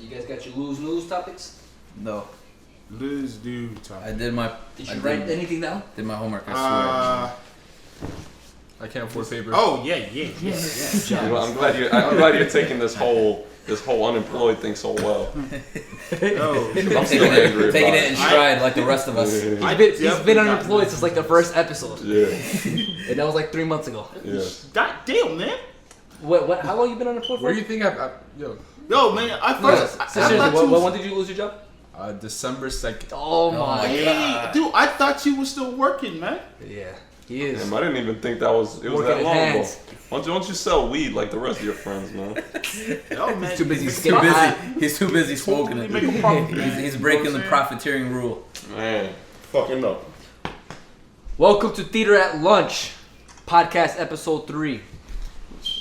You guys got your lose news topics? No. Lose news topic. I did my. Did you write anything down? Did my homework. I swear. I can't afford paper. Oh yeah. You know, I'm glad you're taking this whole unemployed thing so well. I'm still angry taking about it in stride like the rest of us. He's been unemployed since like the first episode. Yeah. And that was like 3 months ago. Yeah. God damn, man. What? How long you been unemployed for? Where do you think yo? Yo, man. When did you lose your job? December 2nd. Oh my God. Dude, I thought you were still working, man. Yeah, he is. Damn, I didn't even think it was Working that his long ago. hands. Why don't you sell weed like the rest of your friends, man? Yo, man. He's too busy. He's too busy smoking it. Make a profit, He's breaking the profiteering rule. Man, fucking up. Welcome to Theater at Lunch, podcast episode 3.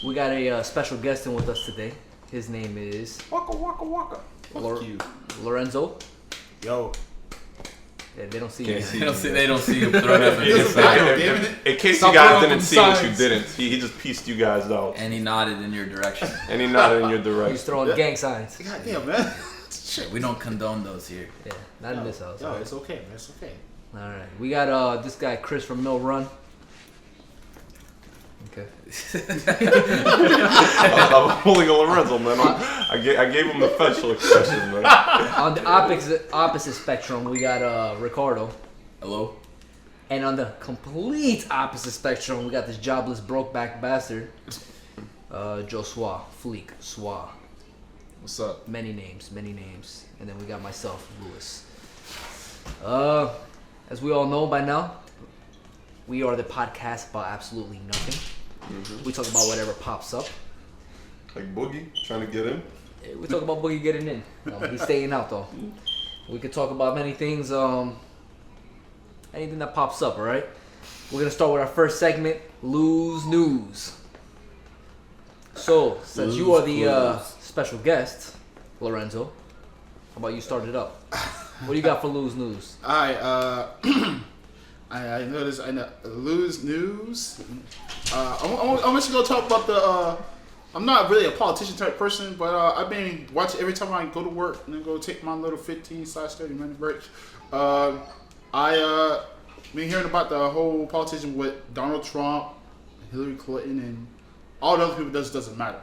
We got a special guest in with us today. His name is Waka waka waka. Lorenzo. Yo. Yeah, they don't see Can't you. see They don't see him throwing up in his face. In case Stop you guys throwing didn't up see them what you signs. didn't, he just pieced you guys out. And he nodded in your direction. And he nodded in your He's direction. throwing gang signs. God damn, man. Shit, we don't condone those here. Yeah, not in this house. Yo, it's okay, man. It's okay. All right, we got this guy Chris from Mill Run. Okay. I'm pulling a Lorenzo, man. I gave him the facial expression, man. On the opposite spectrum, we got Ricardo. Hello? And on the complete opposite spectrum, we got this jobless, broke-back bastard, Joshua Fleek Swa. What's up? Many names. And then we got myself, Lewis. As we all know by now, we are the podcast about absolutely nothing. Mm-hmm. We talk about whatever pops up. Like Boogie, trying to get in. We talk about Boogie getting in. He's staying out though. We could talk about many things. Anything that pops up, alright? We're gonna start with our first segment, Lose News. So, since you are the special guest, Lorenzo, how about you start it up? What do you got for Lose News? Alright, I noticed Lose News. I'm just gonna talk about the. I'm not really a politician type person, but I've been watching every time I go to work and then go take my little 15/30 minute break. I been hearing about the whole politician with Donald Trump, Hillary Clinton, and all the other people. Doesn't matter.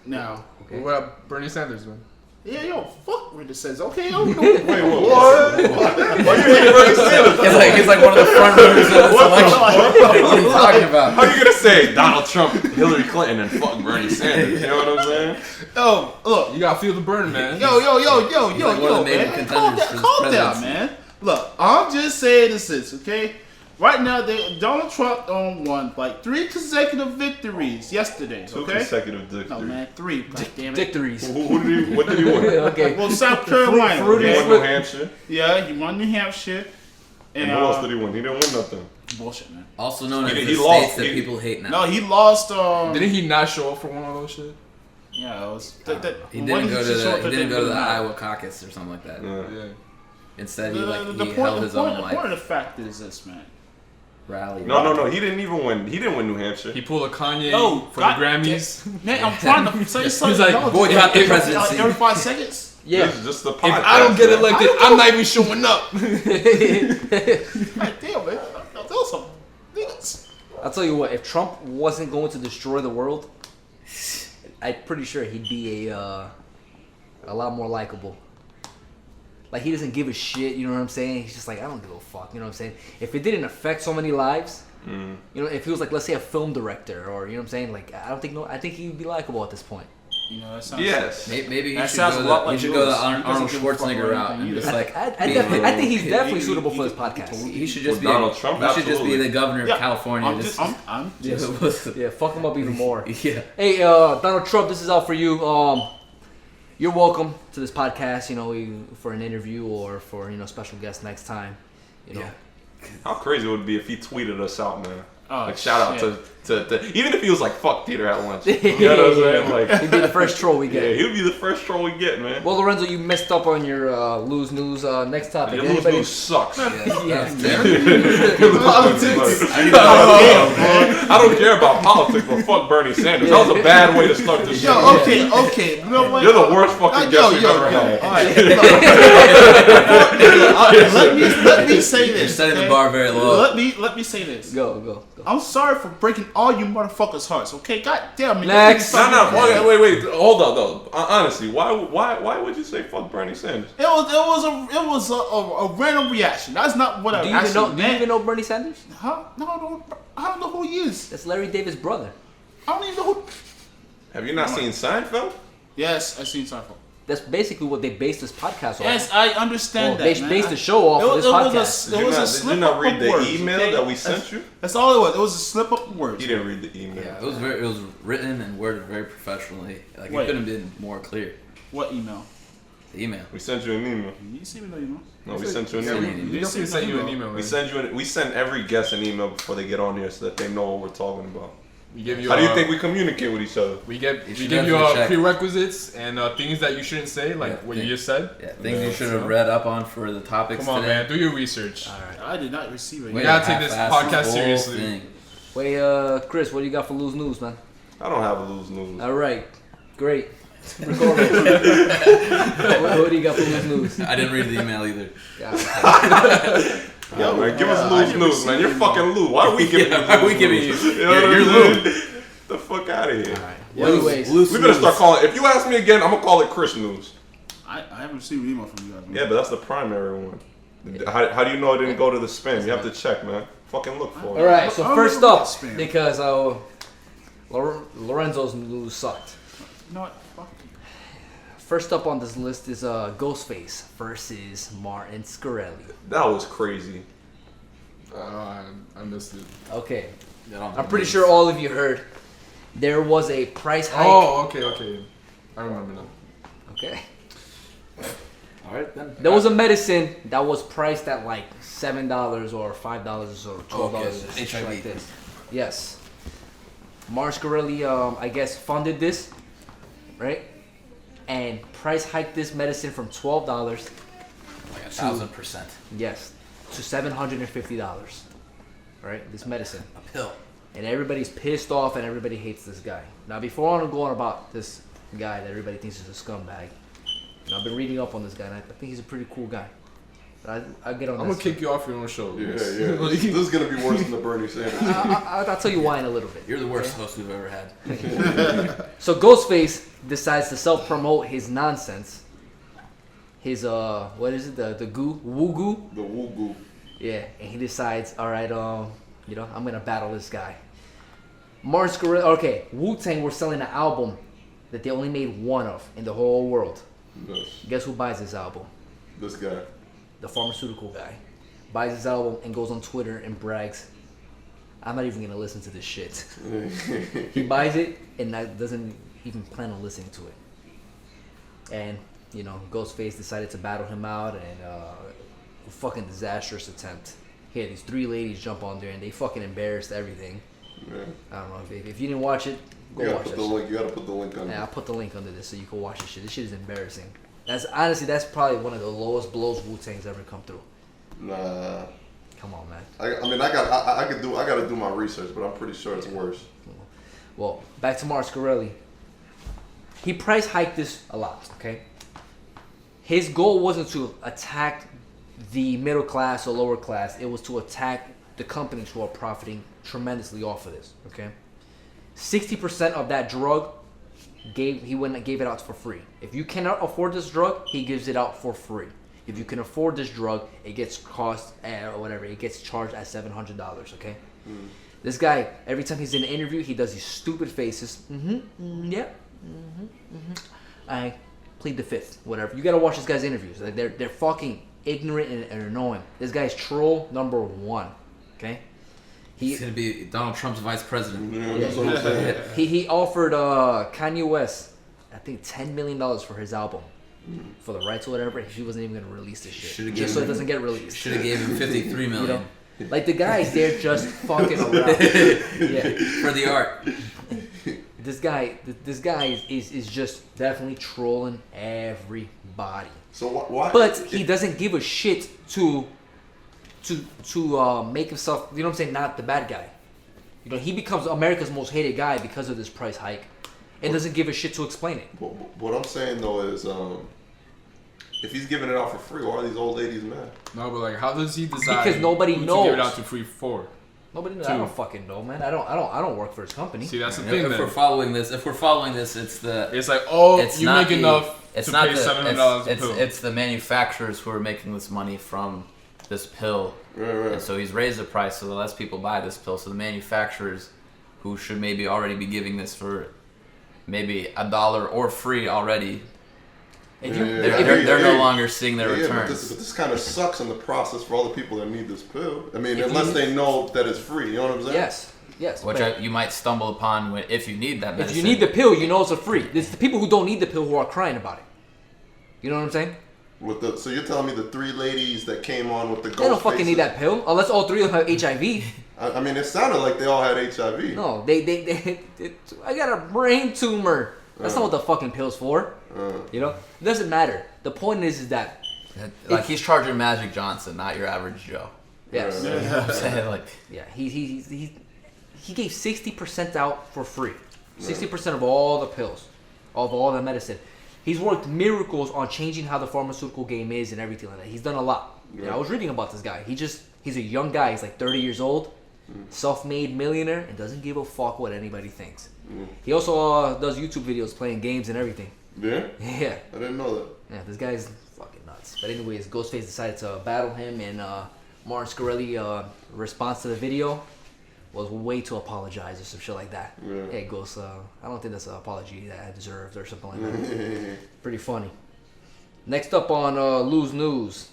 Now, Okay. What about Bernie Sanders, man? yeah, yo, fuck what it says. Okay, yo, Wait, what? Why you hate Bernie Sanders? He's like one of the front runners of this election. What are you talking about? How you gonna say Donald Trump, Hillary Clinton, and fuck Bernie Sanders? You know what I'm saying? yo, look, You gotta feel the burn, man. yo, like one of the main man, contenders for calm down, presidency. man. Look, I'm just saying this, okay? Right now, Donald Trump won like 3 consecutive victories yesterday. Two Okay, consecutive victories. no man, 3. God damn it. Victories. What did he win? Okay. Well, South Carolina. Fruit He is okay? won New Hampshire. Yeah, he won New Hampshire. And what else did he win? He didn't win nothing. Bullshit, man. Also known as He the lost. states that people hate now. No, he lost. Didn't he not show up for one of those shit? Yeah, it was. He didn't go to the Iowa caucus or something like that. Yeah. Yeah. Instead, he The held his own point of the fact is this, man. rally. No. He didn't even win. He didn't win New Hampshire. He pulled a Kanye Oh, for God the Grammys. Man, I'm trying to say something. He's like, No, boy, just the like presidency. every 5 seconds. Yeah. This is just the If podcast. I don't get man. elected, I'm not even showing up. God damn, man. That was some niggas. I'll tell you what, if Trump wasn't going to destroy the world, I'm pretty sure he'd be a lot more likable. Like, he doesn't give a shit, you know what I'm saying? He's just like, I don't give a fuck, you know what I'm saying? If it didn't affect so many lives, you know, if he was like, let's say a film director, or, you know what I'm saying? Like, I think he'd be likable at this point. You know, that sounds. Yes. Maybe he That should sounds go a lot the, like he should go the Lewis. He Arnold doesn't give a fuck Schwarzenegger about route anything and either. just like I think he's definitely suitable for this podcast. he should just With be Donald Trump, he should just be absolutely. the governor of Yeah, California. I'm just. Yeah, fuck him up even more. Yeah. Hey, Donald Trump, this is out for you. You're welcome to this podcast, you know, for an interview or for, you know, special guest next time. You know. Yeah. How crazy would it be if he tweeted us out, man? Oh, Like shout out shit. even if he was like, fuck theater at lunch. You know what I'm saying? Like, He'd be the first troll we yeah, get. he would be the first troll we get, man. Well, Lorenzo, you messed up on your lose news. Next topic. Your lose news sucks. Yes. Politics. I don't care about politics, but fuck Bernie Sanders. That was a bad way to start this show. Yo, okay. You know what? You're the worst fucking guest we've ever had. All right. Let me say You're this. setting okay? the bar very low. Let me say this. Go. I'm sorry for breaking all you motherfuckers' hearts. Okay, god damn it. Next. No, wait. Hold on, though. Honestly, why would you say fuck Bernie Sanders? It was a random reaction. That's not what I Do you even know Bernie Sanders? Huh? No, I don't know who he is. That's Larry David's brother. I don't even know who. Have you not seen Seinfeld? Yes, I've seen Seinfeld. That's basically what they based this podcast on. Yes, I understand They that. Man. based the show off of this podcast. It was a Did slip you not up read of the words, email okay? that we sent you? That's all it was. It was a slip up of words. You didn't read the email. Yeah, it was written and worded very professionally. Like Wait. it couldn't have been more clear. What email? The email. We sent you an email. You see me no email. No, we sent you an Yeah, email. we definitely sent you an email, man. We send every guest an email before they get on here so that they know what we're talking about. We give you How do you think we communicate with each other? we You give should you definitely check. prerequisites and things that you shouldn't say, like Yeah, what you just said. Yeah, things you should have read up on for the topics Come on, today. man, do your research. All right. I did not receive it. We Way gotta to take this half-ass podcast whole seriously. thing. Wait, Chris, what do you got for lose news, man? I don't have a lose news. All right, great. Recording. what do you got for lose news? I didn't read the email either. Yo, man, give us lose news, man. You're fucking Lou. Why are we giving you why are we lose giving news? you? You know what You're I'm Lou. saying? The fuck out of here. All right. Well, anyways, We better start calling. If you ask me again, I'm gonna call it Chris News. I haven't received an email from you guys. Man. Yeah, but that's the primary one. How do you know it didn't go to the spam? You have to check, man. Fucking look for it. all right. So I don't first know up, about spam. because Lorenzo's news sucked. You know what? Fuck. First up on this list is Ghostface versus Martin Scarelli. That was crazy. I missed it. Okay, Get on I'm the pretty news. sure all of you heard there was a price hike. Oh, okay. I remember now. Okay. All right then. There was a medicine that was priced at like $7 or $5 or $12 Okay, or something HIV. like this. Yes. Martin Scarelli, I guess, funded this, right? And price hiked this medicine from $12, Like 1,000%. yes, to $750. Right? This medicine. A pill. And everybody's pissed off and everybody hates this guy. Now, before I go on about this guy that everybody thinks is a scumbag, I've been reading up on this guy and I think he's a pretty cool guy. But I'll get on I'm this. gonna kick you off your own show. Yeah. This is gonna be worse than the Bernie Sanders. I'll tell you why in a little bit. You're the worst host we've ever had. So Ghostface decides to self-promote his nonsense. His what is it? The woo goo? The woo goo. Yeah, and he decides, all right, I'm gonna battle this guy. Martin Scarelli. Okay, Wu-Tang were selling an album that they only made one of in the whole world. Yes. Guess who buys this album? This guy. The pharmaceutical guy buys his album and goes on Twitter and brags, I'm not even gonna listen to this shit. He buys it and doesn't even plan on listening to it. And Ghostface decided to battle him out, and a fucking disastrous attempt. He had these 3 ladies jump on there and they fucking embarrassed everything. Yeah. I don't know if you didn't watch it, go You watch gotta it. put the link. You gotta put the link on. Yeah, I'll put the link under this so you can watch this shit. This shit is embarrassing. That's probably one of the lowest blows Wu-Tang's ever come through. Nah. Come on, man. I gotta do my research, but I'm pretty sure it's worse. Well, back to Martin Scarelli. He price hiked this a lot, okay? His goal wasn't to attack the middle class or lower class. It was to attack the companies who are profiting tremendously off of this, okay? 60% of that drug he went and gave it out for free. If you cannot afford this drug, he gives it out for free. If you can afford this drug, it gets it gets charged at $700, okay? This guy, every time he's in an interview, he does these stupid faces. I plead the fifth, whatever. You gotta watch this guy's interviews. Like they're fucking ignorant and annoying. This guy's troll number 1, okay? He's gonna be Donald Trump's vice president. Yeah, that's what I'm saying. He offered Kanye West, I think $10 million for his album, for the rights or whatever. He wasn't even gonna release this shit, Should've just so it given- doesn't get released. Should have gave him $53 million. Like the guys, they're just fucking around. Yeah. For the art. This guy is just definitely trolling everybody. So why? But he doesn't give a shit to make himself, you know what I'm saying, not the bad guy. You know, he becomes America's most hated guy because of this price hike, and doesn't give a shit to explain it. What I'm saying though is, if he's giving it out for free, why are these old ladies mad? No, but like, how does he decide? Because nobody who knows. to give it out to free for. Nobody knows. I don't fucking know, man. I don't work for his company. See, that's the If thing. we're following this, it's like, oh, it's you not make enough it's to not pay the, $700 a pill. it's the manufacturers who are making this money from this pill. Right. And so he's raised the price so the less people buy this pill. So the manufacturers, who should maybe already be giving this for maybe $1 or free already, they're no longer seeing their returns. But this kind of sucks in the process for all the people that need this pill. I mean, unless they know that it's free, you know what I'm saying? Yes. Which you might stumble upon if you need that medicine. If you need the pill, you know it's a free. It's the people who don't need the pill who are crying about it. You know what I'm saying? So you're telling me the 3 ladies that came on with the ghost They don't fucking faces, need that pill unless all 3 of them have HIV. I mean, it sounded like they all had HIV. No, they I got a brain tumor. That's not what the fucking pill's for. You know, it doesn't matter. The point is that like he's charging Magic Johnson, not your average Joe. yes, You know what I'm saying? Like, yeah, he gave 60% out for free. 60% of all the pills, of all the medicine. He's worked miracles on changing how the pharmaceutical game is and everything like that. He's done a lot. Yeah, I was reading about this guy. He's a young guy. He's like 30 years old, self-made millionaire, and doesn't give a fuck what anybody thinks. He also does YouTube videos playing games and everything. Yeah? Yeah. I didn't know that. Yeah, this guy's fucking nuts. But anyways, Ghostface decided to battle him, and Martin Scarelli response to the video was way to apologize or some shit like that. Yeah. Hey, Ghost, I don't think that's an apology that I deserved or something like that. Pretty funny. Next up on Lose News.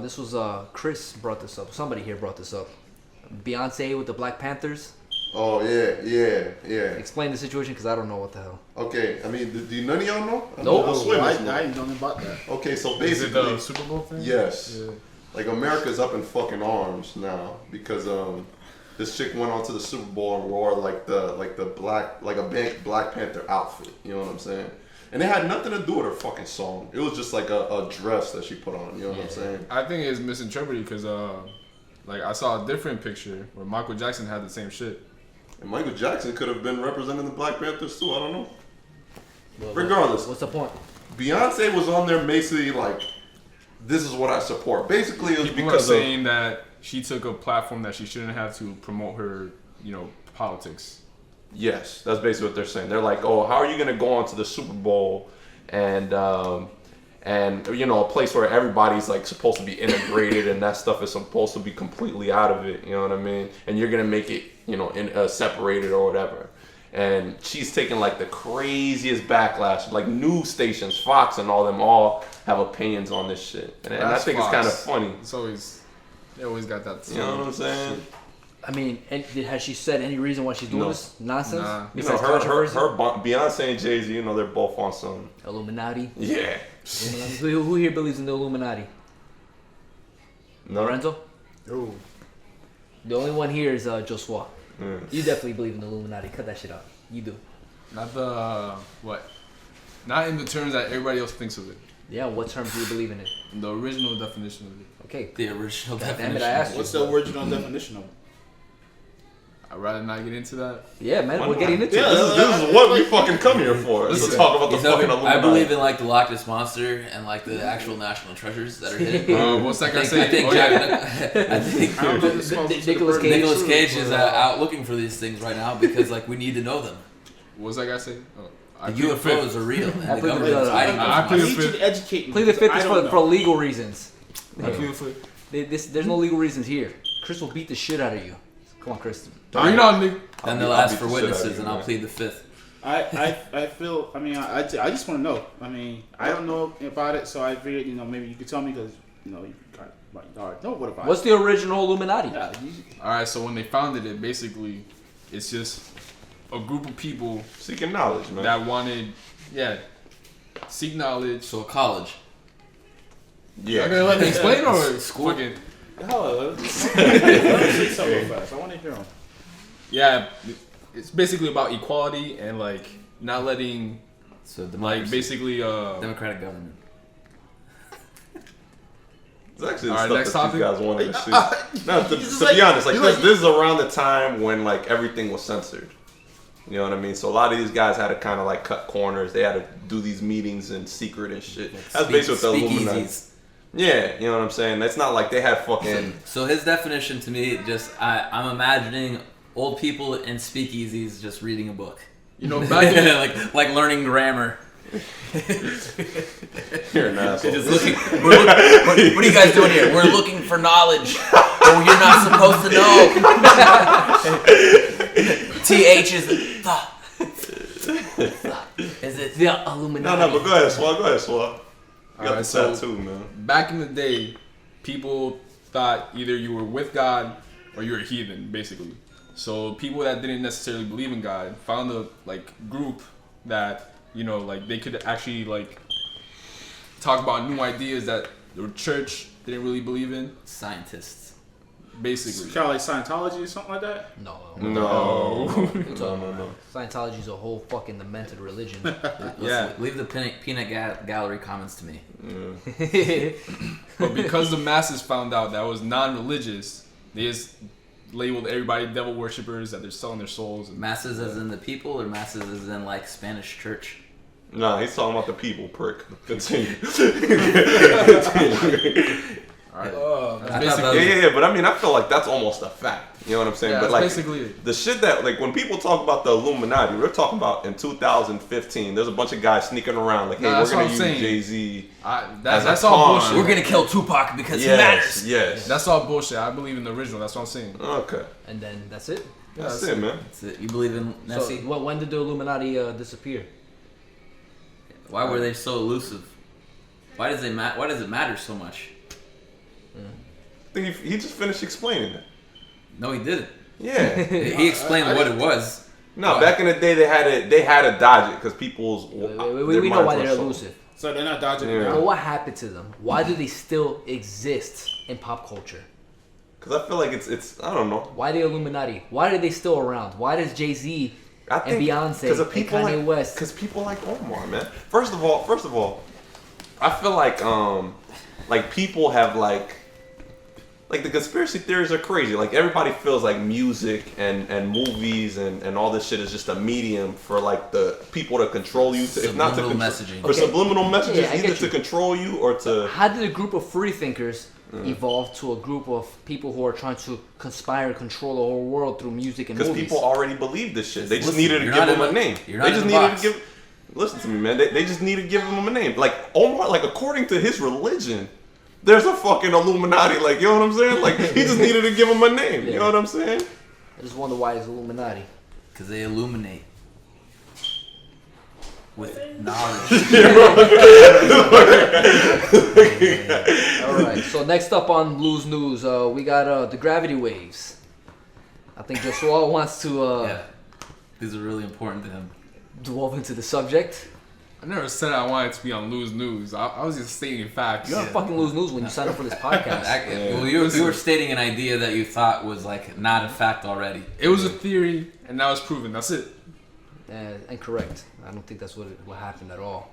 This was Chris brought this up. Somebody here brought this up. Beyonce with the Black Panthers. Oh, yeah. Explain the situation because I don't know what the hell. Okay, I mean, do none of y'all know? Nope. I didn't know about that. Okay, so Is it basically... the Super Bowl thing? Yes. Yeah. Like, America's up in fucking arms now because this chick went on to the Super Bowl and wore like a big Black Panther outfit. You know what I'm saying? And it had nothing to do with her fucking song. It was just like a dress that she put on. You know what I'm saying? I think it's misinterpreted because, like, I saw a different picture where Michael Jackson had the same shit. And Michael Jackson could have been representing the Black Panthers too. I don't know. Regardless, What's the point? Beyonce was on there basically like, this is what I support. Basically, it was People are because saying that she took a platform that she shouldn't have to promote her, politics. Yes, that's basically what they're saying. They're like, oh, how are you gonna go onto the Super Bowl and a place where everybody's like supposed to be integrated and that stuff is supposed to be completely out of it. You know what I mean? And you're gonna make it, separated or whatever. And she's taking like the craziest backlash. Like news stations, Fox and all them all have opinions on this shit. And I think Fox. it's kind of funny. They always got that. You know what I'm saying? I mean, has she said any reason why she's doing this nonsense? Nah. Besides her controversy? Beyonce and Jay-Z, they're both on some. Illuminati. Yeah. Who here believes in the Illuminati? No. Lorenzo? Oh. The only one here is Joshua. Mm. You definitely believe in the Illuminati. Cut that shit out. You do. Not the what? Not in the terms that everybody else thinks of it. Yeah, what terms do you believe in it? The original definition of it. Okay. the original Damn definition. it, I asked you. What's the original definition of it? I'd rather not get into that. Yeah, man, Why we're not? getting into Yeah, it. This is what we fucking come here for. Is to Listen, talk about the You know, fucking Illuminati. I believe in like the Loch Ness Monster and like the actual national treasures that are hidden. What's that I guy think, saying? I think I don't know the smells of Nicolas the Cage. Nicolas Cage is out looking for these things right now because like we need to know them. What's that guy saying? I The plead the fifth. UFOs are real and I the plead the government is fifth. hiding I them. plead I the need you fifth. to educate me. Plead the fifth I is don't for know. legal reasons. I plead the fifth. There's no legal reasons here. Chris will beat the shit out of you. Come on, Chris. Bring it on, nigga. Then I'll they'll ask beat for the shit out of witnesses you, and I'll man. plead the fifth. I feel. I mean, I just want to know. I mean, I don't know about it, so I figured maybe you could tell me because you already know what about What's it. the original Illuminati? Yeah, All right, so when they founded it, basically, it's just a group of people Seeking knowledge, man. that wanted, seek knowledge. So college. Yeah. You're gonna let me explain or School? fucking Hello. Let me say something real fast. I want to hear him. Yeah, it's basically about equality and like not letting So like basically democratic government. It's actually the All right, stuff next that topic. you guys wanted to see. No, to be honest, like this is around the time when like everything was censored. You know what I mean? So a lot of these guys had to kind of like cut corners. They had to do these meetings in secret and shit. That's basically what the Illuminati. Speakeasies. Yeah, you know what I'm saying? It's not like they had fucking. So his definition to me, I'm imagining old people in speakeasies just reading a book. you know back in like learning grammar. You're an asshole. Just looking. What are you guys doing here? We're looking for knowledge. Oh, you're not supposed to know. TH is the. Is it the Illuminati? No, but go ahead, Swag. You got Alright, the so- tattoo, man. back in the day, people thought either you were with God or you were a heathen, basically. So people that didn't necessarily believe in God found a like group that like they could actually like talk about new ideas that the church didn't really believe in. Scientists. Basically, Kind of like Scientology or something like that. No. No. No. Scientology's a whole fucking demented religion. yeah. Leave the peanut gallery comments to me. But because the masses found out that was non-religious, they just labeled everybody devil worshippers, that they're selling their souls. And Masses as in the people, or masses as in like Spanish church? Nah, he's talking about the people, prick. Continue. Alright. I thought that basically, was- Yeah, but I mean, I feel like that's almost a fact. You know what I'm saying? Yeah, but it's like, basically it. the shit that, like, when people talk about the Illuminati, we're talking about in 2015. There's a bunch of guys sneaking around, like, hey, Nah, we're that's what gonna I'm use saying. Jay-Z. That's as a all pawn. bullshit. We're gonna kill Tupac because he matters. Yes. That's all bullshit. I believe in the original. That's what I'm saying. Okay. And then that's it. That's it, man. That's it. You believe in Nessie? So when did the Illuminati disappear? Why were they so elusive? Why does it matter so much? I think he just finished explaining it. No, he didn't. Yeah. He explained what it was. No, back in the day, they had to dodge it because people's. We know why they're elusive. So they're not dodging it Yeah. now. But what happened to them? Why do they still exist in pop culture? Because I feel like it's I don't know. Why the Illuminati? Why are they still around? Why does Jay-Z I and think Beyonce of and people Kanye like, West? Because people like Omar, man. First of all, I feel like people have like the conspiracy theories are crazy. Like everybody feels like music and movies and all this shit is just a medium for like the people to control you. If not to Subliminal control, messaging. for Okay. subliminal messages, Yeah, I either get to you. control you or to. How did a group of free thinkers evolve to a group of people who are trying to conspire and control the whole world through music and Because movies? people already believe this shit. They just Listen, needed to you're give not him in a the- name. you're They not just in the needed box. to give. Listen to me, man. They just needed to give him a name. Like Omar, like according to his religion, there's a fucking Illuminati. Like you know what I'm saying? Like he just needed to give him a name. You know what I'm saying? I just wonder why it's Illuminati. Because they illuminate with knowledge. All right. So next up on Blues News, we got the gravity waves. I think Joshua wants to Yeah, these are really important to him. delve into the subject. I never said I wanted to be on Lose News. I was just stating facts. You're on fucking Lose News when you sign up for this podcast. Well, you were stating an idea that you thought was like not a fact already. It was a theory, and now it's proven. That's it. Incorrect. I don't think that's what happened at all.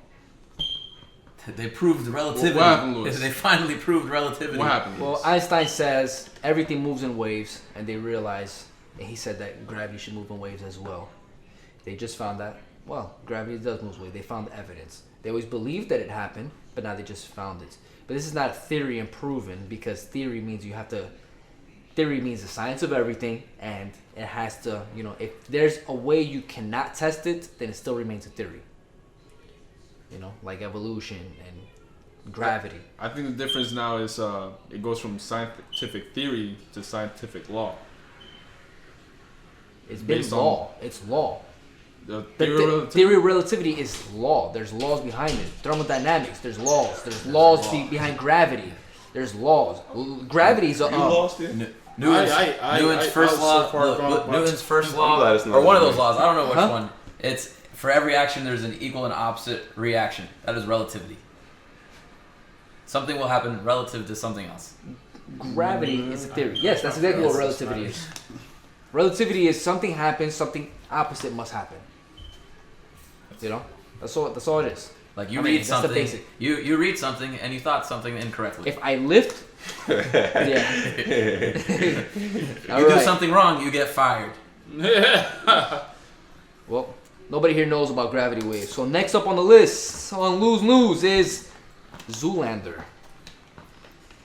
They proved relativity. What happened, Louis? They finally proved relativity. What happened? Well, Einstein says everything moves in waves, and they realize, and he said that gravity should move in waves as well. They just found that, well, gravity does move in waves. They found evidence. They always believed that it happened, but now they just found it. But this is not theory and proven, because theory means theory means the science of everything, and it has to, if there's a way you cannot test it, then it still remains a theory. Like evolution and gravity. I think the difference now is it goes from scientific theory to scientific law. It's been Based on- law. It's law. The The theory of relativity- theory of relativity is law. There's laws behind it. Thermodynamics. There's laws. There's laws behind gravity. There's laws. Gravity is a. You lost it. Newton's I first was law. so far gone, but- Newton's first I'm law, glad it's not or one of me. those laws. I don't know which Huh? one. It's for every action there's an equal and opposite reaction. That is relativity. Something will happen relative to something else. Gravity is a theory. Yes, that's exactly what relativity is. Relativity is something happens, something opposite must happen. You know, that's all it is. Like you I mean, read that's the something, basic. you read something and you thought something incorrectly. If I lift, yeah. you do something wrong, you get fired. Well, nobody here knows about gravity waves. So next up on the list on Lose News is Zoolander.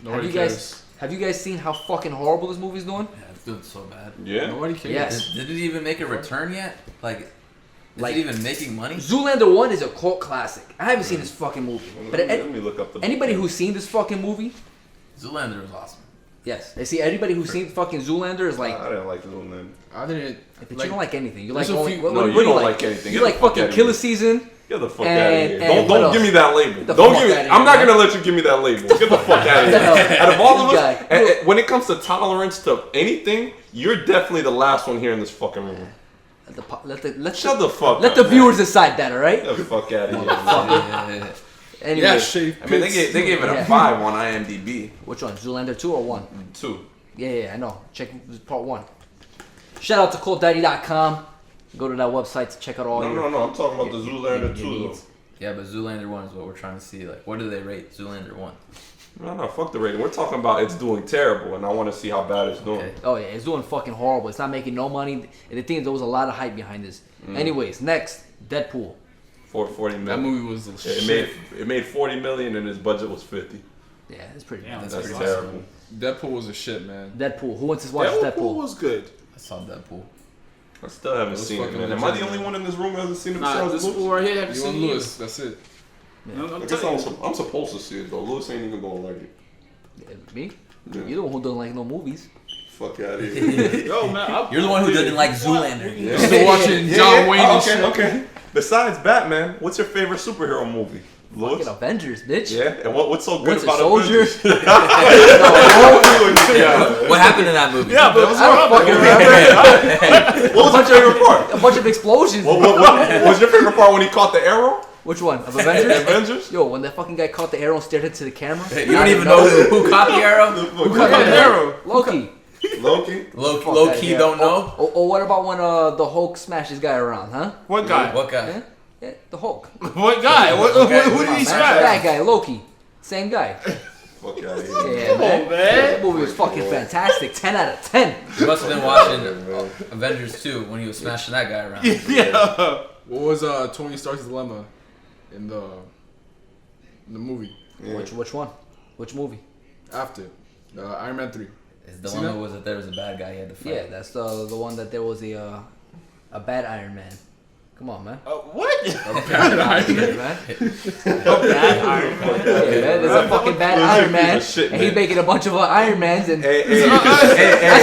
Nobody Have you guys seen how fucking horrible this movie's doing? Yeah, it's doing so bad. Yeah. Nobody cares. Yes. Did it even make a return yet? Like, is it even making money? Zoolander 1 is a cult classic. I haven't seen this fucking movie. But Let me look up the anybody who's seen this fucking movie, Zoolander was awesome. yes. I see anybody who's seen fucking Zoolander is like, I didn't like Zoolander. I didn't. but you don't like anything. You like there's a only, few- what No, do you don't like? like anything. You Get like the fuck fucking outta Killer here. Season. Get the fuck And- out of here. and what Don't else? give me that label. Get the Don't fuck give me. outta I'm here, not man. gonna let you give me that label. Get the fuck out of here. Out of all of This us, guy. when it comes to tolerance to anything, you're definitely the last one here in this fucking room. Let Shut the fuck the up, man. viewers decide that, all right? Get the fuck out of here. Yeah. Anyway, Yeah, Shave I mean, they Pits. gave it a Yeah. 5 on IMDb. which one? Zoolander 2 or 1? 2. Yeah, I know. Check part 1. Shout out to Cultdaddy.com. Go to that website to check out all your... No. I'm talking about the your Zoolander 2 though. needs. Yeah, but Zoolander 1 is what we're trying to see. Like, what do they rate Zoolander 1? No, fuck the rating. We're talking about it's doing terrible, and I want to see how bad it's doing. Okay. Oh, yeah, it's doing fucking horrible. It's not making no money. And the thing is, there was a lot of hype behind this. Anyways, next, Deadpool. 40 million. That movie was the It made 40 million, and his budget was 50. Yeah, it's pretty Damn, bad. That's pretty terrible. Deadpool was a shit, man. Deadpool. Who wants to watch Deadpool Deadpool? was good. I saw Deadpool. I still haven't was seen it, fucking man. Am I the legit, only man. one in this room who hasn't seen it Nah, besides this Lewis? fool right here haven't You seen and it. Lewis, that's it. I guess I'm supposed to see it, though. Lewis ain't even gonna like it. Yeah, me? Yeah. You're the one who doesn't like no movies. Fuck out of here. Yo, man, You're the one who didn't like Zoolander. Yeah. Still watching John Wayne and shit. Okay. Besides Batman, what's your favorite superhero movie? Lewis? Fucking Avengers, bitch. Yeah, and what's so good Winter about Soldier. Avengers? Yeah. What happened in that movie? Yeah, but it was I don't fucking remember. What was your favorite part? A bunch of explosions. What was your favorite part when he caught the arrow? Which one? Of Avengers? Avengers? Yo, when that fucking guy caught the arrow and stared into the camera. You don't even know who caught the arrow? Who caught the arrow? Loki. Loki? Low key Yeah. don't know? Or what about when the Hulk smashed his guy around, huh? What guy? What guy? Yeah, yeah, the Hulk. What guy? Who did he Man, smash? that guy, Loki. Same guy. Fuck out of here. Yeah, Come man. on, man. That movie was fucking fantastic. 10 out of 10. You must have been watching Avengers 2 when he was smashing that guy around. Yeah. What was Tony Stark's dilemma in the movie Yeah. Which one? Which movie? after Iron Man 3? His See dilemma that? was that there was a bad guy he had to fight. Yeah, that's the one that there was a bad Iron Man. Come on, man. What? Bad Iron Man, man. Bad Iron Man. Yeah, man. There's a fucking bad He's a Iron piece Man, of shit, and he's man. making a bunch of Iron Mans, and Hey, I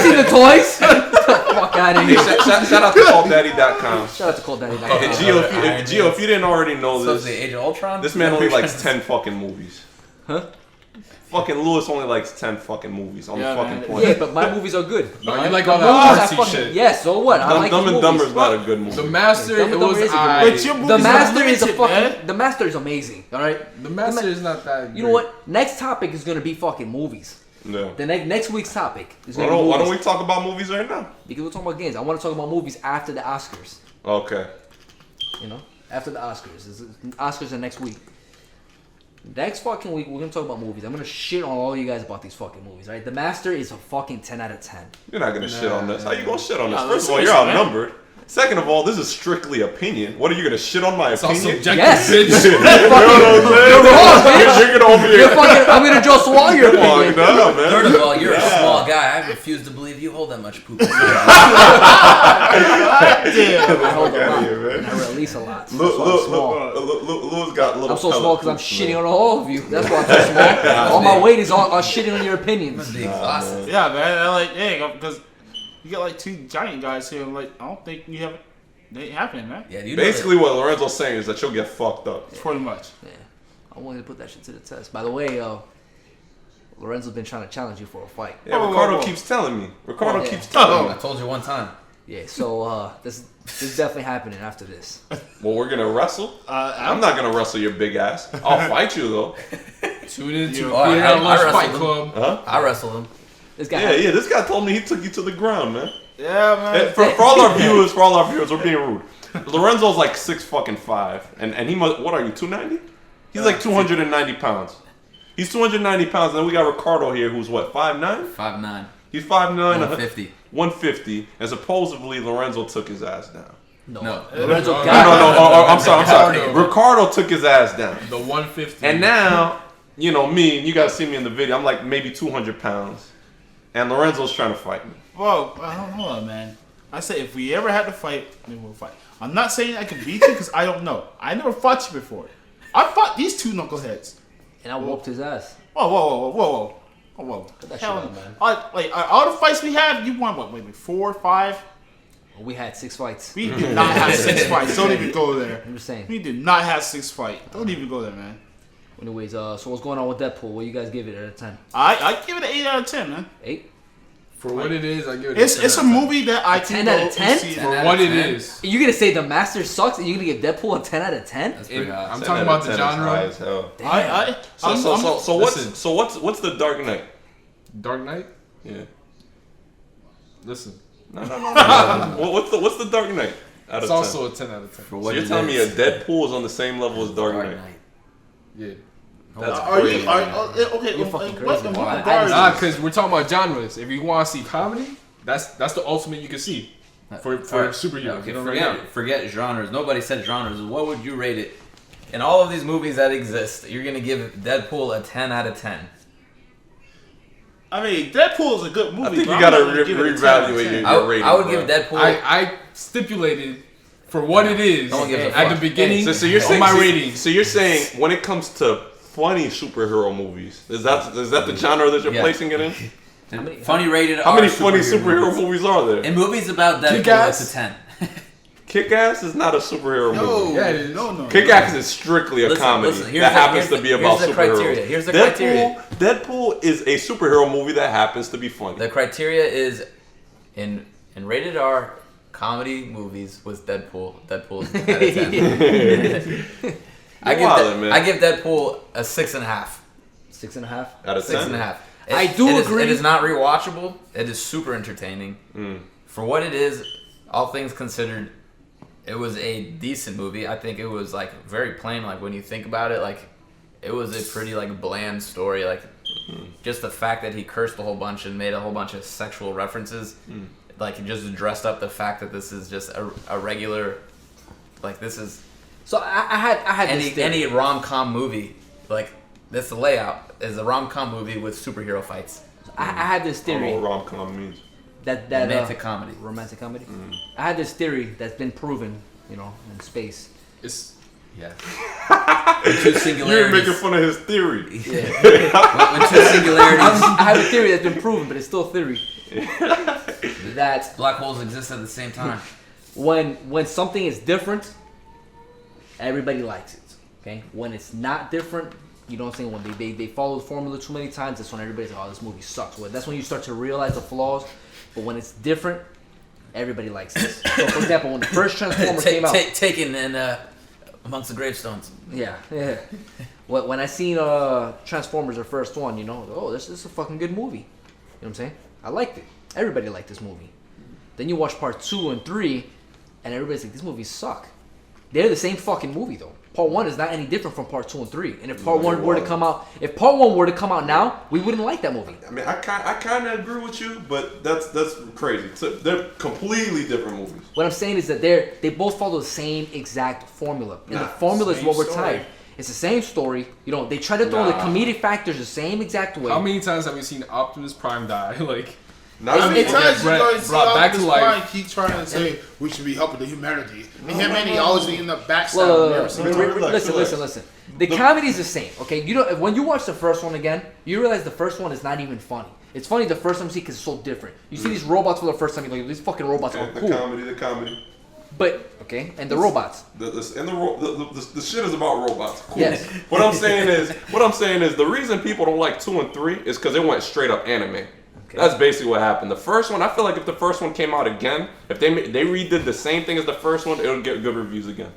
seen the toys. Fuck out of Hey, here. shout out to Cultdaddy.com. Shout out to Cultdaddy. Hey, Gio, if you didn't already know So it's the this, Age of Ultron? this man only likes 10 fucking movies. Huh? Fucking Lewis only likes 10 fucking movies on Yeah, the fucking man. planet. Yeah, but my movies are good. No, Alright? you like The all that movies are artsy fucking- shit. Yes, so what? I like Dumb these and movies. Dumber's not a good movie. The Master, Dumb it and Dumber was is a good I. But your The movies Master are is a limited, fucking. man. The Master is amazing. All right. The Master is not that. You know what? Next topic is gonna be fucking movies. Yeah. The next week's topic is Why gonna be don't movies. we talk about movies right now? Because we're talking about games. I want to talk about movies after the Oscars. Okay. You know, after the Oscars. Oscars are next week. Next fucking week, we're gonna talk about movies. I'm gonna shit on all you guys about these fucking movies. Right? The Master is a fucking 10 out of 10. You're not gonna shit on this. How you gonna shit on this? Nah, First of all, listen, you're man. outnumbered. Second of all, this is strictly opinion. What are you gonna shit on my It's all opinion? subjective, Yes. bitch. You know what I'm saying? You're wrong, bitch. You're gonna over You're here. fucking. I'm gonna just swallow your opinion. Fuck up, man. Third of all, you're a small guy. I refuse to believe you hold that much poop. I hold a Fuck outta lot. here, man. And I release a lot. That's why I'm small. Lewis got little. I'm so small because I'm pellets. shitting on all of you. That's why I'm so small. All my weight is all shitting on your opinions. Must be exhausted. Yeah, man. I like, yeah, because you got like two giant guys here. Like, I don't think you have it. They ain't happening, man. Yeah, you know Basically, what Lorenzo's saying is that you'll get fucked up. Pretty much. Yeah, I wanted to put that shit to the test. By the way, Lorenzo's been trying to challenge you for a fight. Yeah, Whoa, Ricardo whoa, whoa. keeps telling me. Ricardo Yeah. keeps telling I me. told you one time. Yeah, so this is definitely happening after this. Well, we're gonna wrestle. I'm not gonna wrestle your big ass. I'll fight you though. Tune in to Yo, Peter I at Lunch wrestled Fight him. Club. Huh? I wrestled him. This guy. Yeah, this guy told me he took you to the ground, man. Yeah, man. And for all our viewers, we're being rude. Lorenzo's like 6'5", and he must. What are you, 290? He's like 290 pounds. He's 290 pounds, and then we got Ricardo here, who's what, 5'9"? 5'9". He's 5'9", 150. 150, and supposedly Lorenzo took his ass down. No. Lorenzo No, got No, I'm sorry. Ricardo. Ricardo took his ass down. The 150. And now, me, and you guys see me in the video, I'm like maybe 200 pounds. And Lorenzo's trying to fight me. Whoa, hold on, man. I say if we ever had to fight, then we'll fight. I'm not saying I can beat you because I don't know. I never fought you before. I fought these two knuckleheads. and I whooped his ass. Whoa. Put that Hell, shit on, man. All the fights we have, you won what, maybe 4 or 5? We had 6 fights. We did not have 6 fights. Don't even go there. I'm just saying. We did not have 6 fights. Don't even go there, man. Anyways, so what's going on with Deadpool? What you guys give it out of 10? I give it an 8 out of 10, man. 8? For what it is, I give it It's a movie that I 10 can out go of 10? see. For For out what of it 10? is. You're gonna say The Master sucks, and you're gonna give Deadpool a 10 out of 10? That's pretty high. I'm 10 talking out about of the 10 is high genre. as hell. I'm- So what's the Dark Knight? Dark Knight? Yeah. Listen. No. what's the Dark Knight? Out of It's 10? also a 10 out of 10. For So what you're it telling me a is. Deadpool is on the same level as Dark Knight? Yeah. That's Are crazy. you okay? You're fucking what crazy, in boy. what I regard just- is Nah, this? because we're talking about genres. If you want to see comedy, that's the ultimate you can see for superheroes. Okay, You know what I mean? forget genres. Nobody said genres. What would you rate it? In all of these movies that exist, you're gonna give Deadpool a 10 out of 10. I mean, Deadpool is a good movie. I think but you I'm gotta not gonna give it a 10 out of reevaluate 10. your- I, rating, I would bro. give Deadpool. I stipulated for what it is Don't give a at the fuck. beginning So you're of saying my rating. So you're saying when it comes to funny superhero movies, is that the genre that you're Yeah. placing it in? Funny rated. How many R funny superhero movies are there? In movies about Deadpool, Kick-Ass? it's a 10. Kick-Ass is not a superhero movie. Yeah, it is. No. Kick-Ass is strictly a Listen, comedy listen, here's that the- happens here's to be the- about here's the superheroes. criteria. Here's the criteria. Deadpool is a superhero movie that happens to be funny. The criteria is in rated R comedy movies with Deadpool. Deadpool is 10 out of 10. I give Deadpool a 6.5. 6.5? Out of 10? 6.5. I do agree. It is not rewatchable. It is super entertaining. For what it is, all things considered, it was a decent movie. I think it was like very plain. Like when you think about it, like it was a pretty like bland story. Like just the fact that he cursed a whole bunch and made a whole bunch of sexual references, like it just dressed up the fact that this is just a regular, like this is So I had this theory. any rom-com movie. Like this layout is a rom-com movie with superhero fights. I had this I don't know theory what rom-com means. that Romantic comedy. romantic comedy. I had this theory that's been proven, in space. It's Yeah. When two You're singularities. making fun of his theory. When two singularities. I have a theory that's been proven, but it's still theory. That Black holes exist at the same time. when something is different, everybody likes it. Okay. When it's not different, you know what I'm saying? When they follow the formula too many times, that's when everybody's like, oh, this movie sucks. Well, that's when you start to realize the flaws. But when it's different, everybody likes this. So, for example, when the first Transformers came out, Taken in amongst the gravestones. yeah. When I seen Transformers, the first one, this is a fucking good movie. You know what I'm saying? I liked it. Everybody liked this movie. Then you watch part 2 and 3, and everybody's like, these movies suck. They're the same fucking movie though. Part 1 is not any different from part 2 and 3. And if part 1 were to come out, now, we wouldn't like that movie. I mean, I kind of agree with you, but that's crazy. So they're completely different movies. What I'm saying is that they both follow the same exact formula. And the formula is same what we're story. tired. It's the same story. They try to throw the comedic factors the same exact way. how many times have we seen Optimus Prime die? Like, Not How many It's- times you brought- go and see brought back to Optimus life. Prime keep trying to say we should be helping the humanity, and him and he always end up backstabbing Look, every single time. Relax. listen. The comedy is the same, okay? When you watch the first one again, you realize the first one is not even funny. It's funny the first time you see because it's so different. You see these robots for the first time, you're like, these fucking robots are the cool. comedy. But, okay, and the robots. The shit is about robots. Cool. Yes. What I'm saying is the reason people don't like 2 and 3 is because it went straight up anime. Okay. That's basically what happened. The first one, I feel like if the first one came out again, if they redid the same thing as the first one, it would get good reviews again.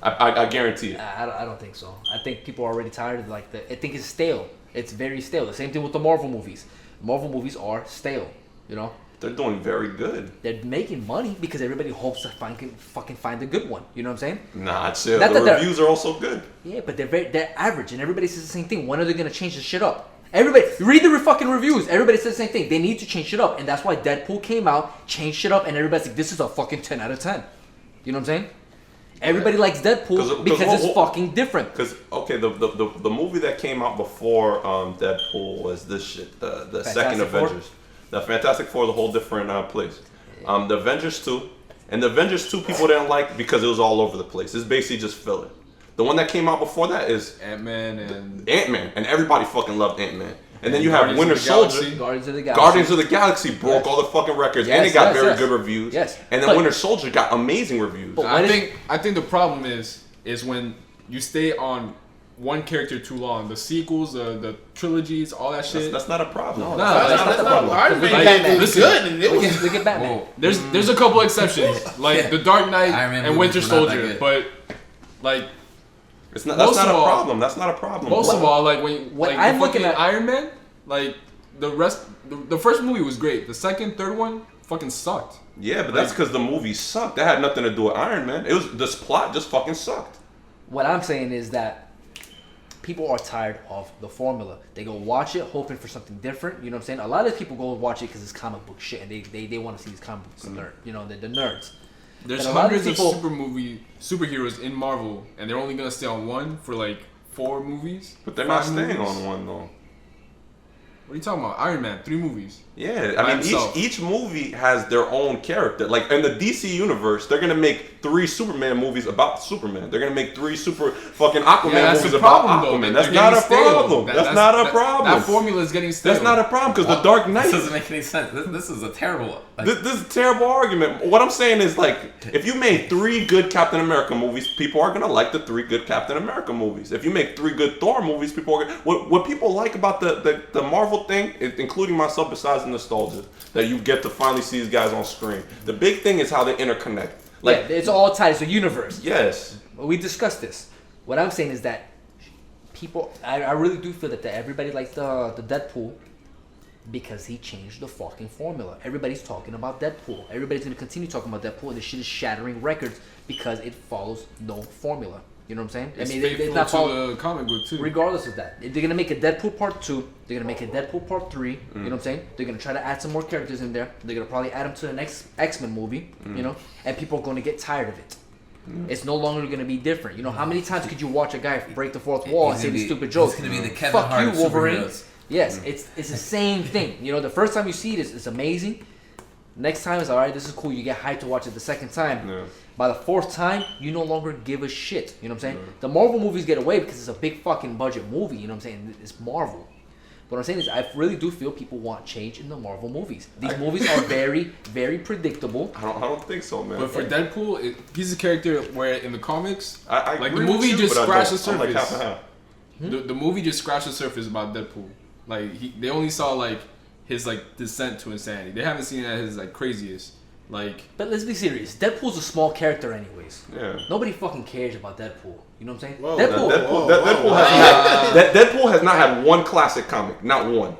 I guarantee it. I don't think so. I think people are already tired of I think it's stale. It's very stale. The same thing with the Marvel movies. Marvel movies are stale. You know. They're doing very good. They're making money because everybody hopes to fucking find a good one. You know what I'm saying? Nah, chill. Not The that reviews are also good. Yeah, but they're average, and everybody says the same thing. When are they gonna change the shit up? Everybody read the fucking reviews. Everybody says the same thing. They need to change shit up, and that's why Deadpool came out, changed shit up, and everybody's like, "This is a fucking 10 out of 10." You know what I'm saying? Everybody likes Deadpool because it's fucking different. Because the movie that came out before Deadpool was this shit, the second Avengers. The Fantastic Four is a whole different place. The Avengers 2. And the Avengers 2 people didn't like because it was all over the place. It's basically just filler. The one that came out before that is Ant-Man. And everybody fucking loved Ant-Man. And then you have Winter Soldier. Guardians of the Galaxy. Guardians of the Galaxy broke all the fucking records, and it got very good reviews. Yes. And then Winter Soldier got amazing reviews. I think the problem is when you stay on one character too long. The sequels, the trilogies, all that shit. That's not a problem. No, that's not the problem. Iron Man was good, and it was. Look at Batman. There's a couple exceptions, like The Dark Knight and Winter Soldier, but like. That's not a problem. That's not a problem. Most of all, like when I'm looking at Iron Man, like the first movie was great. The second, third one fucking sucked. Yeah, but that's because the movie sucked. That had nothing to do with Iron Man. It was this plot just fucking sucked. What I'm saying is that people are tired of the formula. They go watch it hoping for something different. You know what I'm saying? A lot of people go watch it because it's comic book shit, and they want to see these comic books. You know, they're nerds. There's hundreds of superheroes in Marvel, and they're only gonna stay on one for like 4 movies. But they're not staying on one though. What are you talking about? Iron Man, 3 movies. Yeah, I mean each movie has their own character. Like in the DC universe, they're gonna make 3 Superman movies about Superman. They're gonna make 3 super fucking Aquaman movies about Aquaman. That's not a problem. That's not a problem. That formula is getting stale. That's not a problem because The Dark Knight. This doesn't make any sense. This is a terrible. This is a terrible argument. What I'm saying is like, if you made 3 good Captain America movies, people are gonna like the 3 good Captain America movies. If you make 3 good Thor movies, people are gonna, what people like about the Marvel thing, including myself, besides the nostalgia, that you get to finally see these guys on screen. The big thing is how they interconnect. Like it's all tied. It's a universe. Yes. We discussed this. What I'm saying is that people, I really do feel that everybody likes the Deadpool because he changed the fucking formula. Everybody's talking about Deadpool. Everybody's gonna continue talking about Deadpool, and this shit is shattering records because it follows no formula. You know what I'm saying? It's it's not to the comic book too. Regardless of that, if they're gonna make a Deadpool part 2, they're gonna make a Deadpool part 3. You know what I'm saying? They're gonna try to add some more characters in there. They're gonna probably add them to the next X-Men movie. You know, and people are gonna get tired of it. It's no longer gonna be different. You know, how many times could you watch a guy break the fourth wall and say these stupid jokes? It's gonna be the Kevin Fuck Hart you, of Wolverine. superheroes. Yes, it's the same thing. You know, the first time you see it, it's amazing. Next time it's alright, this is cool. You get hyped to watch it the second time. Yeah. By the 4th time, you no longer give a shit. You know what I'm saying? Yeah. The Marvel movies get away because it's a big fucking budget movie. You know what I'm saying? It's Marvel. What I'm saying is, I really do feel people want change in the Marvel movies. These movies are very, very predictable. I don't think so, man. But for Deadpool, he's a character where in the comics, I like agree the movie with you, just scratched the surface. I'm like half and half. The movie just scratched the surface about Deadpool. Like they only saw like his like descent to insanity. They haven't seen it at his like craziest. Like, but let's be serious. Deadpool's a small character, anyways. Yeah. Nobody fucking cares about Deadpool. You know what I'm saying? Whoa, Deadpool has not had one classic comic. Not one.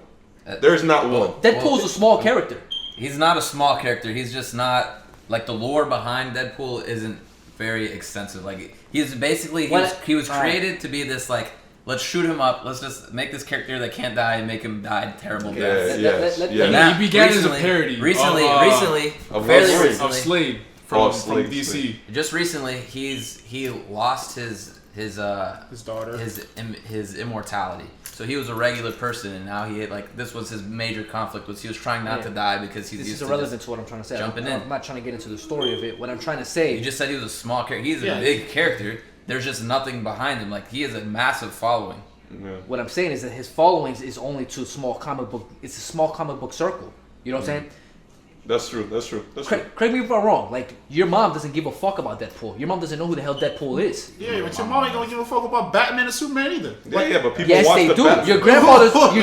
There's not one. Deadpool's a small character. He's not a small character. He's just not like the lore behind Deadpool isn't very extensive. Like he's basically he was created to be this like. Let's shoot him up. Let's just make this character that can't die and make him die terrible deaths. He began as a parody. Recently, of Slade from DC. Just recently, he lost his daughter, his immortality. So he was a regular person, and now this was his major conflict. Was he was trying not to die because he's used to irrelevant to what I'm trying to say. Jumping in. I'm not trying to get into the story of it. What I'm trying to say. You just said he was a small character. He's a big character. There's just nothing behind him. Like he has a massive following. Yeah. What I'm saying is that his following is only to small comic book. It's a small comic book circle. You know what I'm saying? That's true. Correct me if I'm wrong. Like your mom doesn't give a fuck about Deadpool. Your mom doesn't know who the hell Deadpool is. Yeah, but your mom ain't gonna give a fuck about Batman and Superman either. Yeah, but people yes, watch they the do. Batman. Your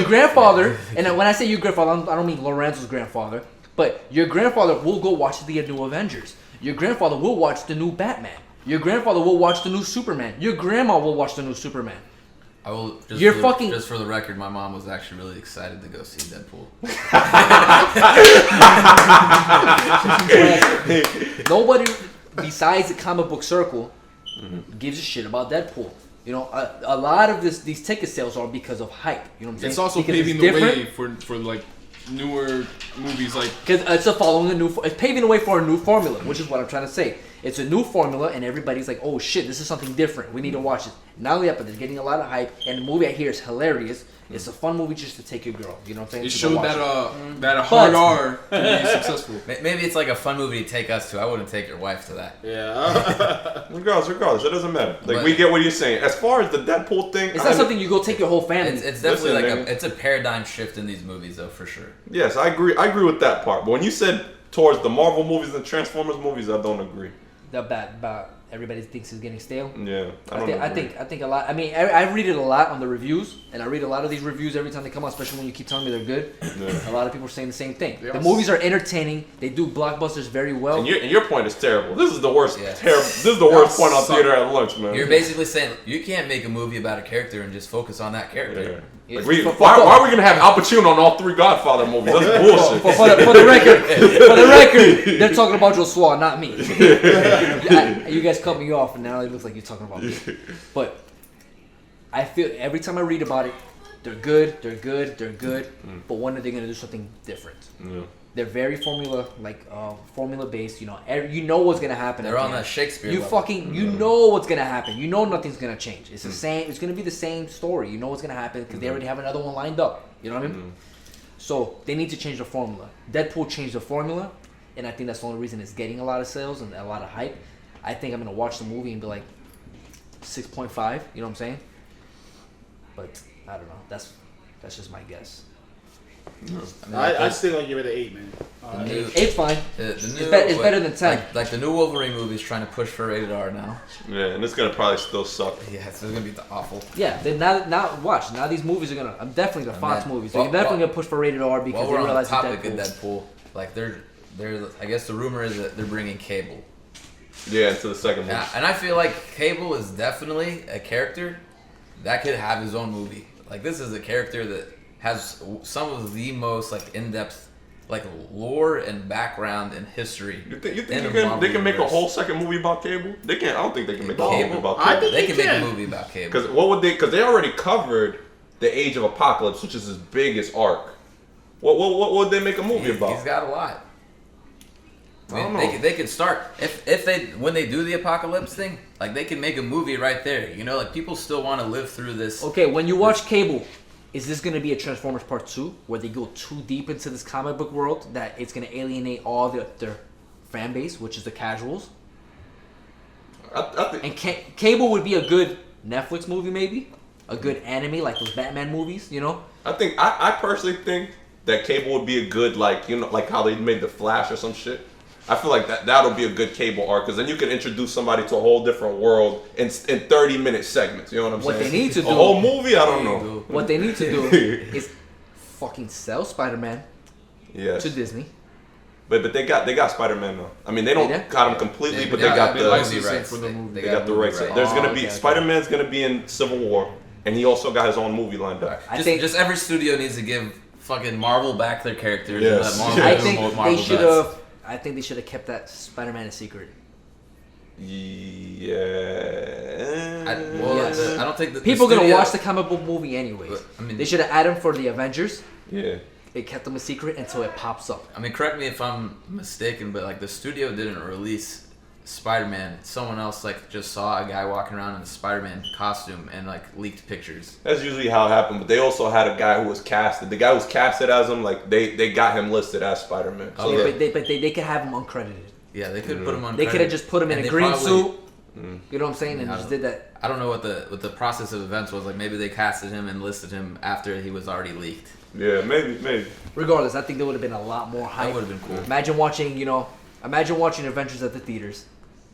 grandfather, and when I say your grandfather, I don't mean Lorenzo's grandfather, but your grandfather will go watch the new Avengers. Your grandfather will watch the new Batman. Your grandfather will watch the new Superman. Your grandma will watch the new Superman. I will. Just You're for fucking. Just for the record, my mom was actually really excited to go see Deadpool. Nobody besides the comic book circle gives a shit about Deadpool. You know, a lot of these ticket sales are because of hype. You know what I'm saying? It's also because paving the way for like newer movies like. Because it's following a new. It's paving the way for a new formula, which is what I'm trying to say. It's a new formula, and everybody's like, "Oh shit, this is something different. We need to watch it." Not only that, but they're getting a lot of hype, and the movie I hear is hilarious. It's a fun movie just to take your girl. You know what I'm saying? It To showed go watch that a hard R can be successful. Maybe it's like a fun movie to take us to. I wouldn't take your wife to that. Yeah. Regardless, it doesn't matter. Like But- we get what you're saying. As far as the Deadpool thing, It's not something you go take your whole family. It's definitely Listen, like it's a paradigm shift in these movies, though, for sure. Yes, I agree. I agree with that part. But when you said towards the Marvel movies and Transformers movies, I don't agree. About everybody thinks it's getting stale. Yeah, I think a lot. I mean, I read it a lot on the reviews, and I read a lot of these reviews every time they come out, especially when you keep telling me they're good. Yeah. A lot of people are saying the same thing. They The are movies are entertaining. They do blockbusters very well. And your point is terrible. This is the worst. Yeah. This is the worst That point on sucks. theater at lunch, man. You're basically saying you can't make a movie about a character and just focus on that character. Yeah. Yeah. Like why are we gonna have Al Pacino on all 3 Godfather movies? That's bullshit. For the record, they're talking about Joshua, not me. You guys cut me off, and now it looks like you're talking about me. But I feel every time I read about it, they're good. But when are they gonna do something different? Yeah. They're very formula based. You know what's gonna happen. They're at the on end. that Shakespeare You level. fucking know what's gonna happen. You know nothing's gonna change. It's the same. It's gonna be the same story. You know what's gonna happen because they already have another one lined up. You know what I mean? So they need to change the formula. Deadpool changed the formula, and I think that's the only reason it's getting a lot of sales and a lot of hype. I think I'm gonna watch the movie and be like 6.5. You know what I'm saying? But I don't know. That's just my guess. I mean, I still gonna give it an 8, man. The new- 8's fine. the new, It's better than 10. Like the new Wolverine movie's trying to push for rated R now. Yeah, and it's gonna probably still suck. Yeah, it's gonna be awful. Yeah, then now watch. Now these movies are gonna. I'm definitely the Fox man, movies. well- They're definitely well- gonna push for rated R because While they we're on the realize topic it's of Deadpool, like they're I guess the rumor is that they're bringing Cable. Yeah, into the second movie. Yeah, and I feel like Cable is definitely a character that could have his own movie. Like this is a character that has some of the most like in-depth like lore and background and history. You think in the they Marvel can make a universe. whole second movie about Cable? They can't. I don't think they can make a whole Cable? movie about I Cable. think They they can make can. a movie about Cable. Because what would they? Because they already covered the Age of Apocalypse, which is his biggest arc. What would they make a movie about? He's got a lot. I don't They know. could, they could start if they when they do the apocalypse thing, like they can make a movie right there. You know, like people still want to live through this. Okay, when you watch Cable, is this gonna be a Transformers Part 2 where they go too deep into this comic book world that it's gonna alienate all their fan base, which is the casuals? I think. And Cable would be a good Netflix movie, maybe a good anime like those Batman movies. You know? I personally think that Cable would be a good like how they made the Flash or some shit. I feel like that'll be a good Cable arc because then you can introduce somebody to a whole different world in 30-minute segments. You know what I'm What saying? they need to a do- whole movie. I don't know. What they need to do is fucking sell Spider-Man Yes, to Disney. but they got Spider-Man though. I mean they don't They did? got him completely, but Yeah, they got they the licensed movie it rights. for the movie. they got the rights. There's gonna be okay. Spider-Man's gonna be in Civil War, and he also got his own movie lined up. I think Just every studio needs to give fucking Marvel back their characters. Yes. And let Marvel I do think what Marvel they should does. have. I think they should have kept that Spider-Man a secret. Yeah. Yes. I don't think that People are the gonna studio- watch the comic book movie anyways. But, I mean- they should have added him for the Avengers. Yeah. They kept them a secret until it pops up. I mean, correct me if I'm mistaken, but like the studio didn't release Spider-Man. Someone else like just saw a guy walking around in a Spider-Man costume and like leaked pictures. That's usually how it happened, but they also had a guy who was casted. The guy who was casted as him, like they got him listed as Spider-Man. So Okay. But they could have him uncredited. Yeah, they could put him on. They could have just put him in And a they green probably- suit. You know what I'm saying? And Yeah, I just don't- did that. I don't know what the process of events was like. Maybe they casted him and listed him after he was already leaked. yeah, maybe. Regardless, I think there would have been a lot more hype. That would have been cool. Imagine watching Avengers at the theaters.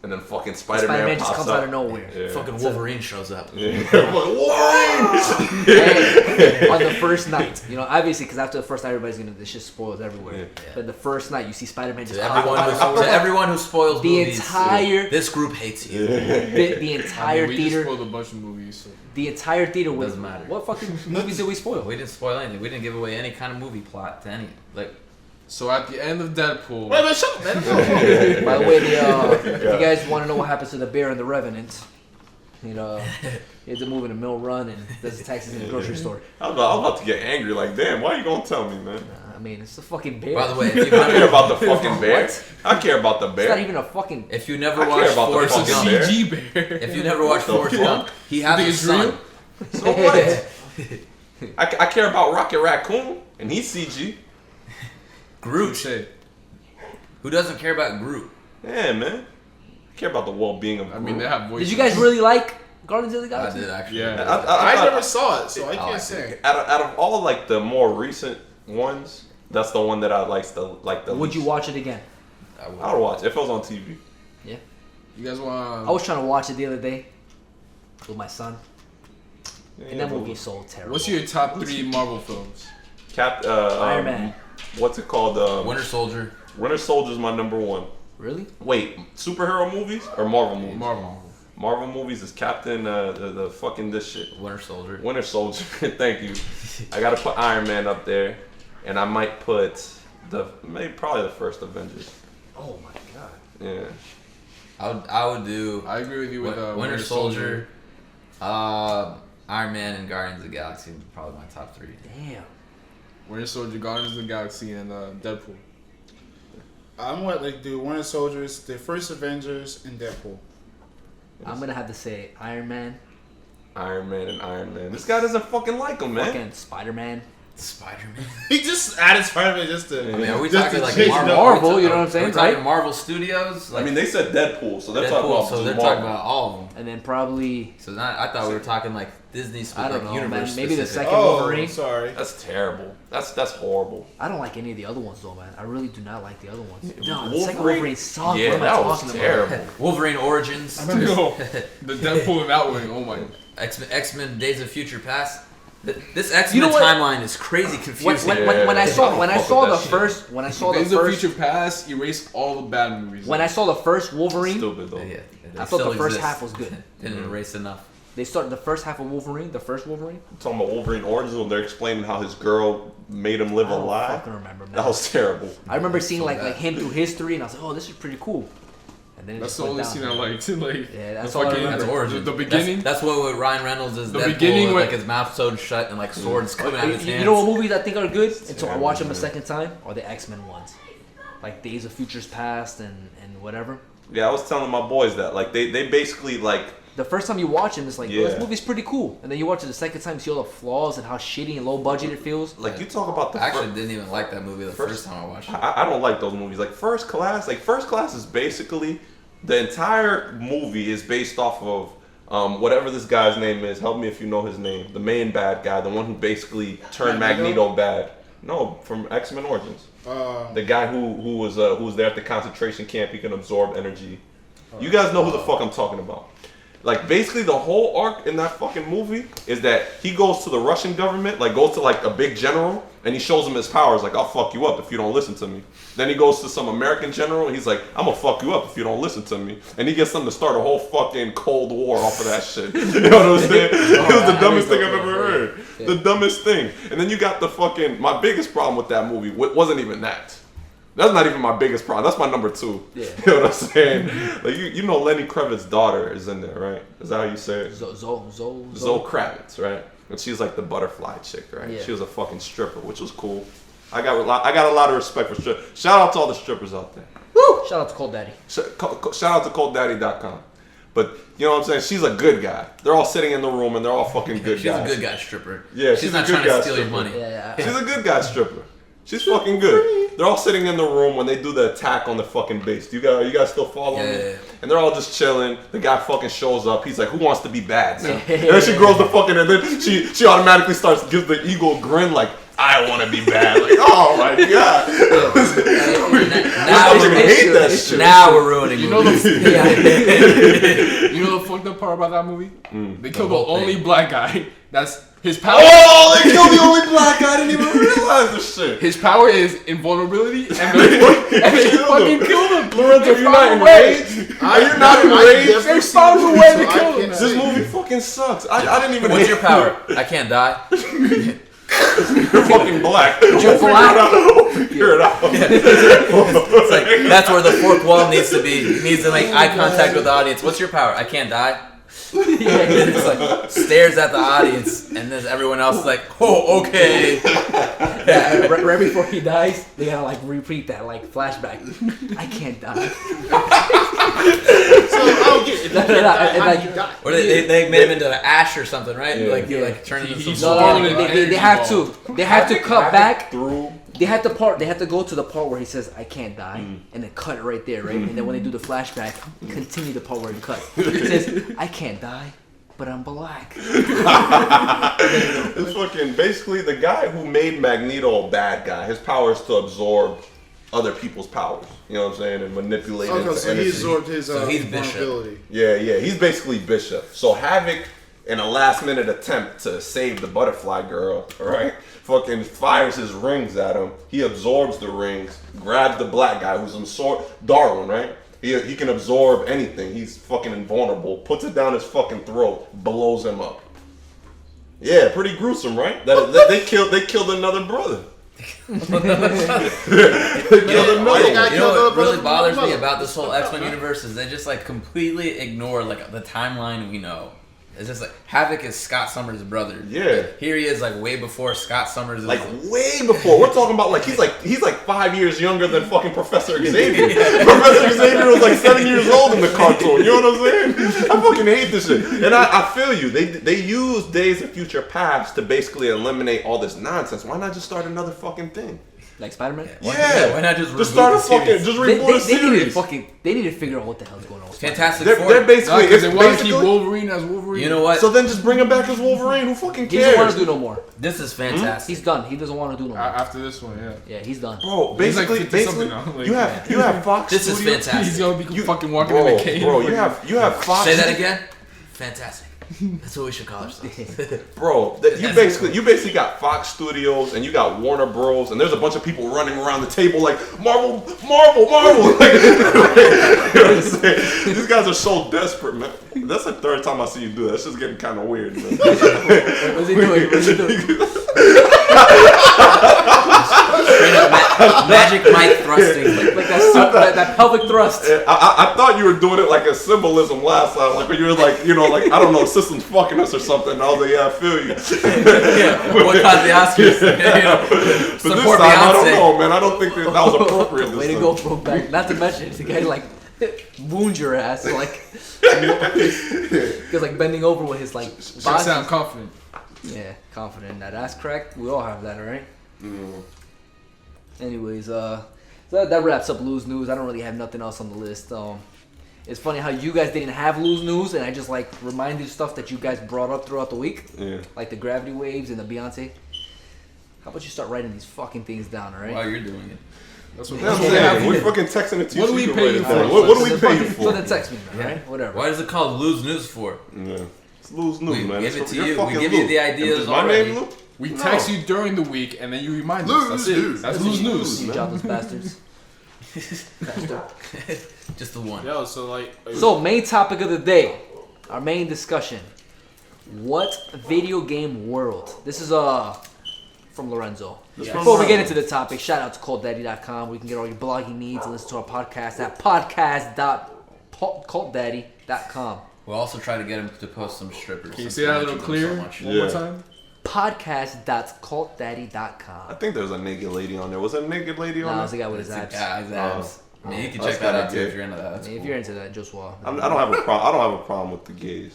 And then fucking Spider-Man Spider-Man just pops comes up. out of nowhere. Yeah. Fucking Wolverine shows up. Yeah. Wolverine! And on the first night, you know, obviously, because after the first night, everybody's gonna, this shit spoils everywhere. Yeah. But the first night, you see Spider-Man just To everyone who spoils The movies, entire- this group hates you. the entire we just theater. spoiled a bunch of movies. So. The entire theater was. Doesn't matter. What fucking movies did we spoil? We didn't spoil anything. We didn't give away any kind of movie plot to any. Like, So at the end of Deadpool, Wait a minute, shut up, man. By the way, if you guys want to know what happens to the Bear and the Revenant, you know, he ends up moving to Mill Run and does the taxes in the grocery store. I was about to get angry. Like, damn, why you gonna tell me, man? I mean, it's a fucking bear. by the way, I care about the fucking bear. I care about the it's bear. not even a fucking. if you never I care watched about the Forrest fucking Gump, bear. CG bear. if you never watched the Forrest fuck? Gump, he You has think a it's son. So what? I care about Rocket Raccoon, and he's CG. Groot. Say, Who doesn't care about Groot? Yeah, man. I care about the well-being of I mean, they Groot. have voices. Did you guys really like Guardians of the I Galaxy? did actually. Yeah. I thought- never saw it, so I Oh, I can't see. say. Out of all of, like the more recent ones, that's the one that I like the Would least. you watch it again? I would. I would watch it if it was on TV. Yeah. You guys want? I was trying to watch it the other day with my son, and Yeah, that but- movie is so terrible. What's your top 3 Marvel films? Iron Man. What's it called? Winter Soldier. Winter Soldier's my number one. Really? Wait, superhero movies or Marvel movies? Marvel. Marvel movies is Captain the fucking this shit. Winter Soldier. Winter Soldier. Thank you. I gotta put Iron Man up there, and I might put probably the first Avengers. Oh my god. Yeah. I would do I agree with you with Winter Soldier, Iron Man, and Guardians of the Galaxy. Probably my top 3. Damn. Winter Soldier, Guardians of the Galaxy, and Deadpool. I'm what like do Winter Soldiers, the first Avengers, and Deadpool. I'm gonna have to say Iron Man, Iron Man and Iron Man. This guy doesn't fucking like him, man. fucking Spider-Man. Spider-Man. He just added Spider-Man just to. I mean, are we just talking to like change it Marvel? up. Marvel, you know what I'm saying, Are we talking right? Marvel Studios? I mean, they said Deadpool, so they're talking Deadpool, about so just they're Marvel. talking about all of them. And then probably So I thought we were talking like Disney, I don't like know, universe. man. Maybe the specific. second Oh, Wolverine. sorry. That's terrible. That's horrible. I don't like any of the other ones though, man. I really do not like the other ones. No, the Wolverine? second Wolverine sucked. Yeah, what am I that was talking terrible. Wolverine Origins, No, the Deadpool and that one. Oh my. X-Men Days of Future Past. This X-Men You know what? timeline is crazy confusing. When I saw Yeah. the Fuck with that first when I saw the Days of first Future Past erased all the bad movies. when I saw the first Wolverine, Stupid though. Yeah, they I thought the still first exist. half was good. Didn't erase enough. They started the first half of Wolverine, the first Wolverine. I'm talking about Wolverine Origins when they're explaining how his girl made him live I a don't lie. fucking remember, man. That was terrible. I remember seeing So like bad. him through history, and I was like, oh, this is pretty cool. And then it That's just the went only down. scene I liked. Like, Yeah, that's the all I fucking- remember. That's Origins. The beginning. That's what with Ryan Reynolds is The Deadpool beginning with when- like his mouth sewed shut and like swords coming out of his hands. You know what movies I think are good? And so I terrible, watch them a man. second time. Are the X-Men ones, like Days of Futures Past and whatever. Yeah, I was telling my boys that like they basically like The first time you watch them, it's like, oh, this Yeah. movie's pretty cool. And then you watch it the second time, you see all the flaws and how shitty and low budget it feels. like you talk about the I actually fir- didn't even like that movie the first time I watched it. I don't like those movies. Like First Class, First Class is basically the entire movie is based off of whatever this guy's name is. Help me if you know his name. The main bad guy, the one who basically turned Magneto bad. No, from X-Men Origins. The guy who was there at the concentration camp. He can absorb energy. You guys know who the fuck I'm talking about. Like basically the whole arc in that fucking movie is that he goes to the Russian government, like goes to like a big general, and he shows him his powers, like I'll fuck you up if you don't listen to me. Then he goes to some American general, and he's like, I'm gonna fuck you up if you don't listen to me. And he gets them to start a whole fucking Cold War off of that shit. You know what I'm saying? It was the dumbest thing I've ever heard. The dumbest thing. And then you got the fucking, my biggest problem with that movie wasn't even that. That's not even my biggest problem. That's my number 2. Yeah. You know what I'm saying? Like you know Lenny Kravitz's daughter is in there, right? Is that how you say it? Zoe Kravitz, right? And she's like the butterfly chick, right? Yeah. She was a fucking stripper, which was cool. I got a lot of respect for strippers. Shout out to all the strippers out there. Woo! Shout out to Cultdaddy. Shout out to Cultdaddy.com. But you know what I'm saying? She's a good guy. They're all sitting in the room and they're all fucking good She's guys. a good guy stripper. Yeah, she's she's not a good trying to guy steal your stripper. money. Yeah. She's a good guy stripper. She's fucking good. They're all sitting in the room when they do the attack on the fucking base. You guys still following me? Yeah. And they're all just chilling. The guy fucking shows up. He's like, "Who wants to be bad now?" And then she grows the fucking, and then she automatically gives the eagle grin like, I want to be bad. Like, oh my god. Now I hate that shit. Now we're ruining You know movies. You know the fucked up part about that movie? They killed the whole only thing. black guy. That's his power. Oh, they killed the only black guy. I didn't even realize this shit. His power is invulnerability, and they fucking killed him. Lorenzo, They you're found not a way. enraged? Are you not enraged? They found a way to kill him. This movie fucking sucks. I didn't even. What's your power? I can't die. You're fucking black. You're black. Figure it out. It's like that's where the fourth wall needs to be. It needs to make eye contact with the audience. What's your power? I can't die. It's like stares at the audience, and then everyone else is like, "Oh, okay." Yeah, right before he dies, they gotta like repeat that like flashback. I can't die. So I'll get if you can't die, and how like- do you die? Or they made him into an ash or something, right? Yeah. Like you like turn into He's some. so- They have to. They have to cut back. Through. They have to go to the part where he says I can't die, and then cut it right there, right? And then when they do the flashback, continue the part where he cut. He says I can't die, but I'm black. It's fucking basically the guy who made Magneto a bad guy. His power is to absorb other people's powers. You know what I'm saying, and manipulate it. Okay, into so he energy. absorbed his So he's Bishop. vulnerability. Yeah, he's basically Bishop. So Havoc, in a last-minute attempt to save the Butterfly Girl, right, fucking fires his rings at him. He absorbs the rings, grabs the black guy who's absorbed, Darwin, right? He can absorb anything. He's fucking invulnerable. Puts it down his fucking throat, blows him up. Yeah, pretty gruesome, right? They killed another brother. They killed another one. You know what really bothers me about this whole X-Men universe is they just like completely ignore like the timeline we know. It's just like Havoc is Scott Summers' brother. Yeah. Like, here he is like way before Scott Summers is Like way before. We're talking about like he's like 5 years younger than fucking Professor Xavier. Professor Xavier was like 7 years old in the cartoon. You know what I'm saying? I fucking hate this shit. And I feel you. They use Days of Future Past to basically eliminate all this nonsense. Why not just start another fucking thing? Like Spider-Man. Yeah. Why not just start a reboot the fucking series? just They reboot a series. need to figure out what the hell's going on. With Fantastic They're Four. basically Because it's they want to keep basically. Wolverine as Wolverine. You know what? So then just bring him back as Wolverine. Who fucking He doesn't want cares? to do no more. This is fantastic. He's done. He doesn't want to do no more. After this one, yeah. Yeah, he's done. Bro, He's like basically, 50 something now, like- you have Fox This is Studios. fantastic. He's gonna be fucking walking Bro, in a cave. bro, you have Fox. Say that again. Fantastic. That's what we should call ourselves. Bro, you basically got Fox Studios and you got Warner Bros. And there's a bunch of people running around the table like Marvel. Like, you know what I'm saying? These guys are so desperate, man. That's the third time I see you do that. It's just getting kind of weird, man. What's he doing? Straight up magic Mike thrusting. Like that pelvic thrust. I thought you were doing it like a symbolism last time, like when you were like, you know, like I don't know, system's fucking us or something. And I was like, yeah, I feel you. Yeah, boycott the Oscars. You know, But this support time, I don't Beyonce. know, man. I don't think that was appropriate. This Way to time. go, bro. Back. Not to mention, the guy like wound your ass, like because like bending over with his like Should body. sound confident. Yeah, confident in that ass crack. We all have that, right? Anyways, so that wraps up Lose News. I don't really have nothing else on the list. It's funny how you guys didn't have Lose News, and I just like reminded stuff that you guys brought up throughout the week, Yeah. like the gravity waves and the Beyonce. How about you start writing these fucking things down, all right? While you're doing it. That's what That's what I'm saying. We're fucking texting it to you. What so do we can pay write you it for? down. What do we pay you So for? then text me, all right? Whatever. Why is it called Lose News for? Yeah. It's Lose News, We man. give it to You're you. We fucking give you Lou. the ideas Is my already. name Lou? We text you during the week and then you remind Lose us. That's it. news. That's Lose lose news. news. You jobless bastards. Just the one. Yo, so like. So, main topic of the day, our main discussion. What video game world? This is from Lorenzo. Before we get into the topic, shout out to Cultdaddy.com where you can get all your blogging needs and listen to our podcast at podcast.cultdaddy.com. We'll also try to get him to post some strippers. Can you since say we that a little mentioned them clearer? so much. One more Yeah. time. Podcast.cultdaddy.com. I think there's a naked lady on there. Was there a naked lady on Nah, there? it's the guy with his It's a abs. guy, his abs. I mean, you can That's check that kinda out too gay. if you're into that. That's If cool. you're into that, just well. I don't have a problem. I don't have a problem with the gays.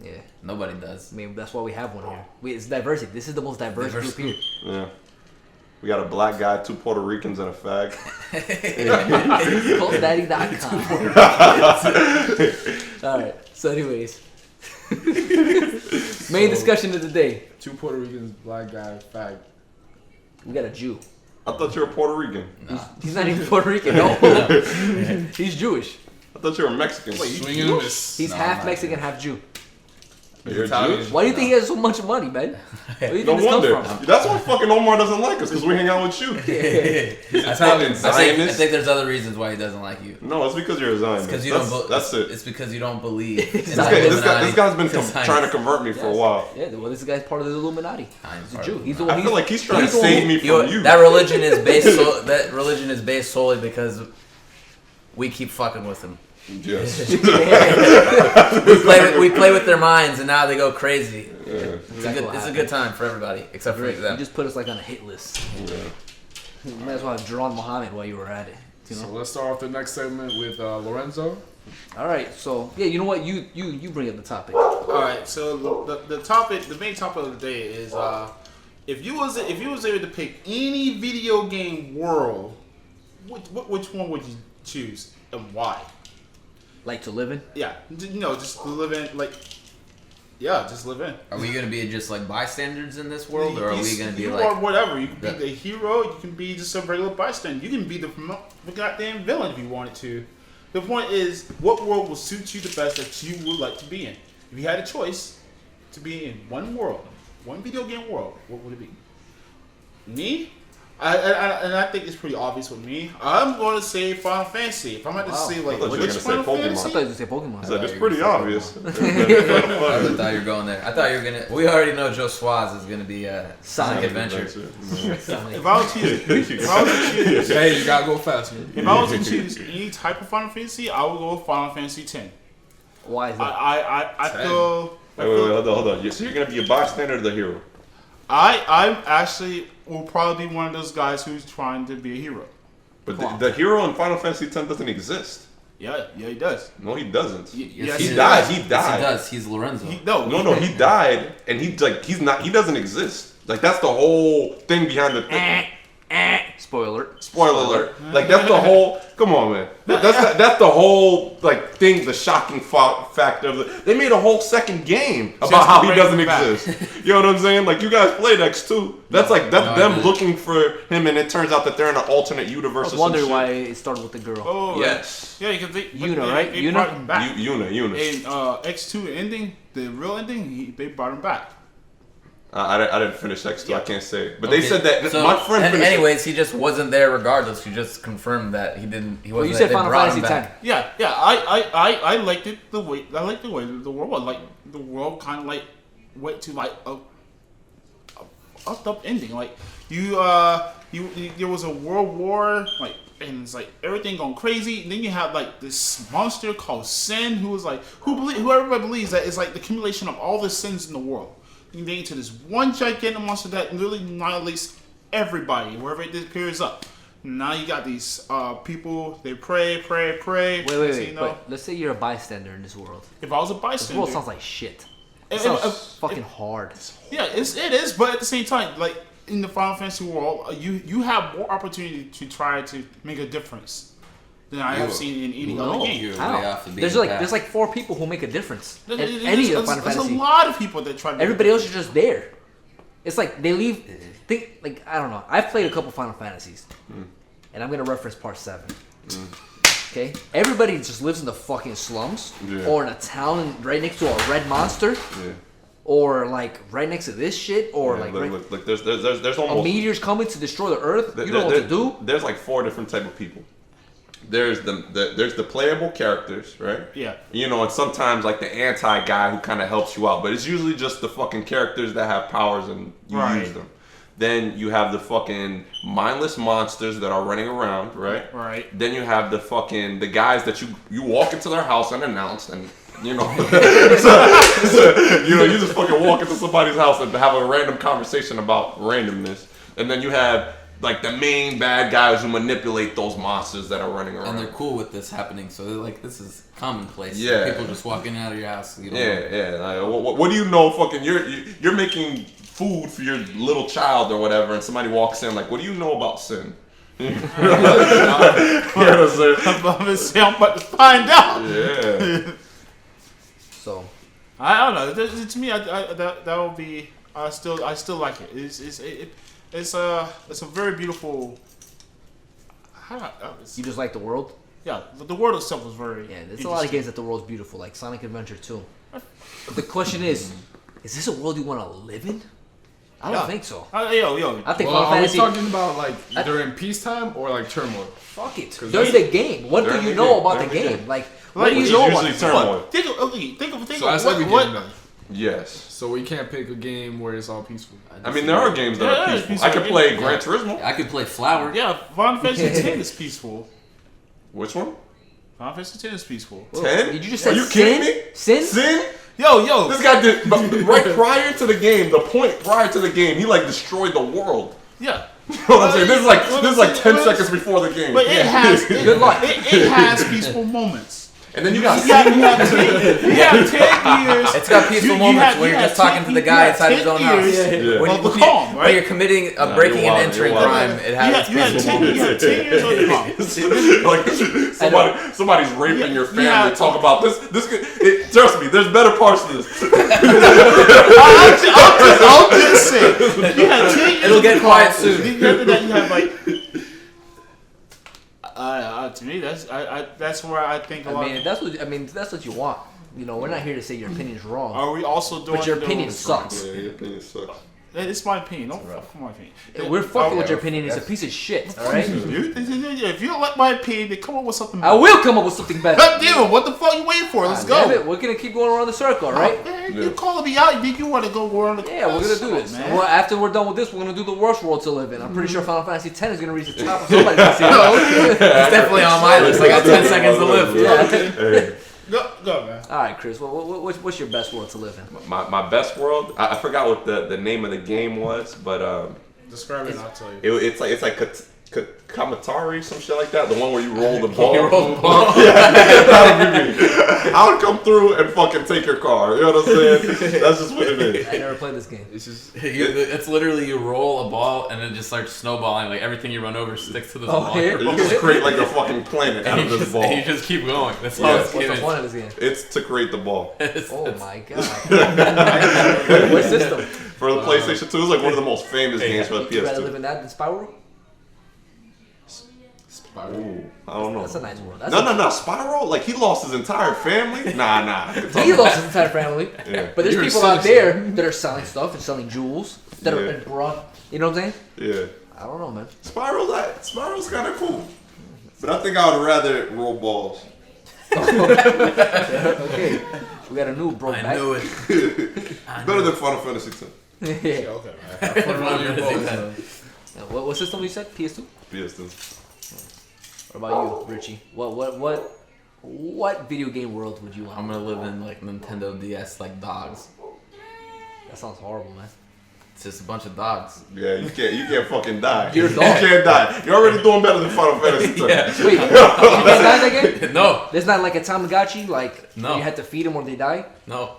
Yeah. Nobody does. I mean, that's why we have one here. It's diversity. This is the most diverse Diverse group here. Yeah. We got a black guy, 2 Puerto Ricans, and a fag. Cultdaddy.com. Alright, so anyways. Main discussion of the day. 2 Puerto Ricans, black guy, fag. We got a Jew. I thought you were Puerto Rican. He's not even Puerto Rican. No, he's Jewish. I thought you were Mexican. Wait, Swing and a miss. He's half Mexican, half Jew. You're Italian. Jewish? Why do you think he has so much money, man? Where do you No think this wonder. comes from? That's why fucking Omar doesn't like us, because we hang out with you. He's Italian. I Zionist? think there's other reasons why he doesn't like you. No, it's because you're a Zionist. Because you That's it. It's because you don't believe. in This guy's been Zionist. trying to convert me for a while. Yeah, well, this guy's part of the Illuminati. He's a Jew. He's the one. I feel like he's trying to the one save who- me from you. That religion is based. That religion is based solely because we keep fucking with them. Yes. We play with their minds, and now they go crazy. Yeah. It's a good time for everybody, except for You them. just put us like on a hit list. Yeah. You might as well have drawn Muhammad while you were at it. You So know? let's start off the next segment with Lorenzo. All right. So yeah, you know what? You bring up the topic. All right, so the topic, the main topic of the day is if you was able to pick any video game world, which one would you choose and why? Like to live in. Yeah, just to live in, just live in. Are we gonna be just like bystanders in this world, or are we gonna be you like? are whatever. You can be the- the hero. You can be just a regular bystander. You can be the goddamn villain if you wanted to. The point is, what world will suit you the best that you would like to be in? If you had a choice to be in one world, one video game world, what would it be? Me? I think it's pretty obvious with me. I'm going to say Final Fantasy. If I'm going to say I thought you were which gonna say Final Pokemon. I Fantasy? thought you were gonna say Pokemon. So it's pretty obvious. I thought you were going there. I thought you were gonna. We already know Joe Swaz is gonna be Sonic Adventure. If I was to choose, Hey, you gotta go fast, man. if I was to choose any type of Final Fantasy, I would go with Final Fantasy X. Why is that? I feel. Wait, hold on. So you're gonna be a bystander or the hero? I actually will probably be one of those guys who's trying to be a hero. But the hero in Final Fantasy X doesn't exist. Yeah, he does. No, he doesn't. Yes, he he died. does. He Yes, died. he does. He's Lorenzo. No, he died, and he doesn't exist. Like that's the whole thing behind the thing. Spoiler. Spoiler alert! Like that's the whole. Come on, man. That's the whole like thing. The shocking factor of the. They made a whole second game about Just how to he bring doesn't him back. exist. You know what I'm saying? Like you guys played X2. That's like that's No, I them didn't. looking for him, and it turns out that they're in an alternate I universe. was or some wondering shit. why it started with the girl. Oh, Yes. Yeah, because they Yuna, right? They Yuna? brought him back. Yuna. In X2 ending, the real ending, they brought him back. I didn't finish X2. Yeah. I can't say. But Okay, they said that so- my friend. And finished it. anyways, he just wasn't there regardless. You just confirmed that he didn't. He Well, wasn't. you said they Final brought him Fantasy back. X. Yeah. I liked it the way the world was. Like the world kind of like went to like a up ending. Like you there was a world war like. And it's like everything going crazy. And then you have like this monster called Sin, who is like who everybody believes that is like the accumulation of all the sins in the world. And then into this one gigantic monster that literally annihilates everybody wherever it appears up. Now you got these people. They pray. Wait. You know, But let's say you're a bystander in this world. if I was a This bystander, world sounds like shit. It If- sounds if- fucking hard. yeah, it is. But at the same time, like in the Final Fantasy world, you have more opportunity to try to make a difference than I have seen in any other game. You're How? way off the beaten There's like path. there's like 4 people who make a difference in There's any of Final there's a Fantasy. lot of people that try to Everybody else is just there. It's like they leave. Think like I don't know. I've played a couple Final Fantasies, and I'm gonna reference Part 7. Okay, everybody just lives in the fucking slums, Yeah. or in a town right next to a red monster, Yeah. or like right next to this shit, or Yeah, like look, there's a almost meteor's coming to destroy the Earth. You don't know what to do. There's like 4 different type of people. There's there's the playable characters, right? Yeah. You know, and sometimes like the anti guy who kind of helps you out, but it's usually just the fucking characters that have powers and you Right. use them. Then you have the fucking mindless monsters that are running around, right? Right. Then you have the guys that you walk into their house unannounced and you know, you just fucking walk into somebody's house and have a random conversation about randomness, and then you have like the main bad guys who manipulate those monsters that are running around. And they're cool with this happening, so they're like, this is commonplace. Yeah. People just walking out of your house. You know, Yeah. Like, what do you know? Fucking, you're making food for your little child or whatever, and somebody walks in like, what do you know about sin? I'm about to find out. Yeah. So I don't know. To me, that would be. I still like it. It's a very beautiful. You just like the world? Yeah, the world itself was very. Yeah, there's a lot of games that the world's beautiful, like Sonic Adventure 2. But the question is this a world you want to live in? I don't think so. Yo. I think Well, Final are we Fantasy. talking about like during peacetime or like turmoil? Fuck it. 'Cause There's the game. What do During you the know game. about the During the game? game. Like, what do Which you is know usually about turmoil. Think of So that's every what game then. Yes. So we can't pick a game where it's all peaceful. I mean, there are games that are Yeah, peaceful. it's I could play Yeah. Gran Turismo. I could play Flower. Yeah, Final Fantasy X is peaceful. Which one? Final Fantasy X is peaceful. 10? Did you just say Are you sin? kidding me? Sin? Sin? Yo. This guy did, but right prior to the game, the point prior to the game, he like destroyed the world. Yeah. You know what I'm saying? This is like 10 seconds before the game. But it has Good luck. It has peaceful moments. And then you got You have 10 years. It's got peaceful You moments have- where you you're have just talking 10 to the guy you inside have his own 10 house. years Yeah. of the calm, When you're right? committing, Nah, breaking you're and wild, entering you're wild. crime, it has You had peaceful 10 moments. years of the calm. like somebody's raping your family. Yeah. Talk about this. Trust me, there's better parts to this. I'll just say, you had 10 years It'll of get the quiet calm. soon. After that, you have like. To me, that's where I think a lot. That's what you want. You know, we're not here to say your opinion's wrong. Are we also doing? But your opinion sucks. Yeah, your opinion sucks. It's my opinion. Don't fuck with my opinion. We're fucking with your opinion. It's a piece of shit. All right. If you don't like my opinion, then come up with something. I will come up with something better. God damn it! What the fuck you waiting for? Let's Damn go. it, we're gonna keep going around the circle, all right? Man, you calling me out? You want to go around the? Yeah, we're gonna do this. man. Well, after we're done with this, we're gonna do the worst world to live in. I'm pretty sure Final Fantasy X is gonna reach the top of somebody's list. It's definitely on my list. I got 10 seconds to live. Yeah. Hey, Go, man. All right, Chris. What's your best world to live in? my best world. I forgot what the name of the game was, but Describe it and I'll tell you. it's like Kamatari, some shit like that. The one where you roll the ball. You roll the ball. That would be me. I would come through and fucking take your car. You know what I'm saying? That's just what it is. I never played this game. It's just It's literally you roll a ball and it just starts snowballing. Like everything you run over sticks to the Oh, ball. here? You just create like a fucking planet out And of you, this just, ball. and you just keep going. That's all Yeah. it's What's the given. point of this game? It's to create the ball. Oh my god. What system? For the PlayStation 2, it's like one of the most famous games for the Would you rather live PS2. in that than Spyro? Ooh, I don't know. That's a nice world. No, Spyro? Like, he lost his entire family? Nah. He lost his entire family. Yeah. But there's You're a people out citizen. there that are selling stuff and selling jewels that are Yeah. in brought. You know what I'm saying? Yeah. I don't know, man. Spyro's kind of cool. But I think I would rather roll balls. Okay. We got a new bro I back. knew it. Better than Final Fantasy 10. Yeah. Okay, What system you said? PS2? PS2. What about you, Richie? What video game world would you want? I'm gonna live in like Nintendo DS like dogs. That sounds horrible, man. It's just a bunch of dogs. Yeah, you can't fucking die. You're a You dog. can't die. You're already doing better than Final Fantasy 10. Yeah. Wait, you can't die that game? No, There's not like a Tamagotchi, like No. where you had to feed them or they die? no.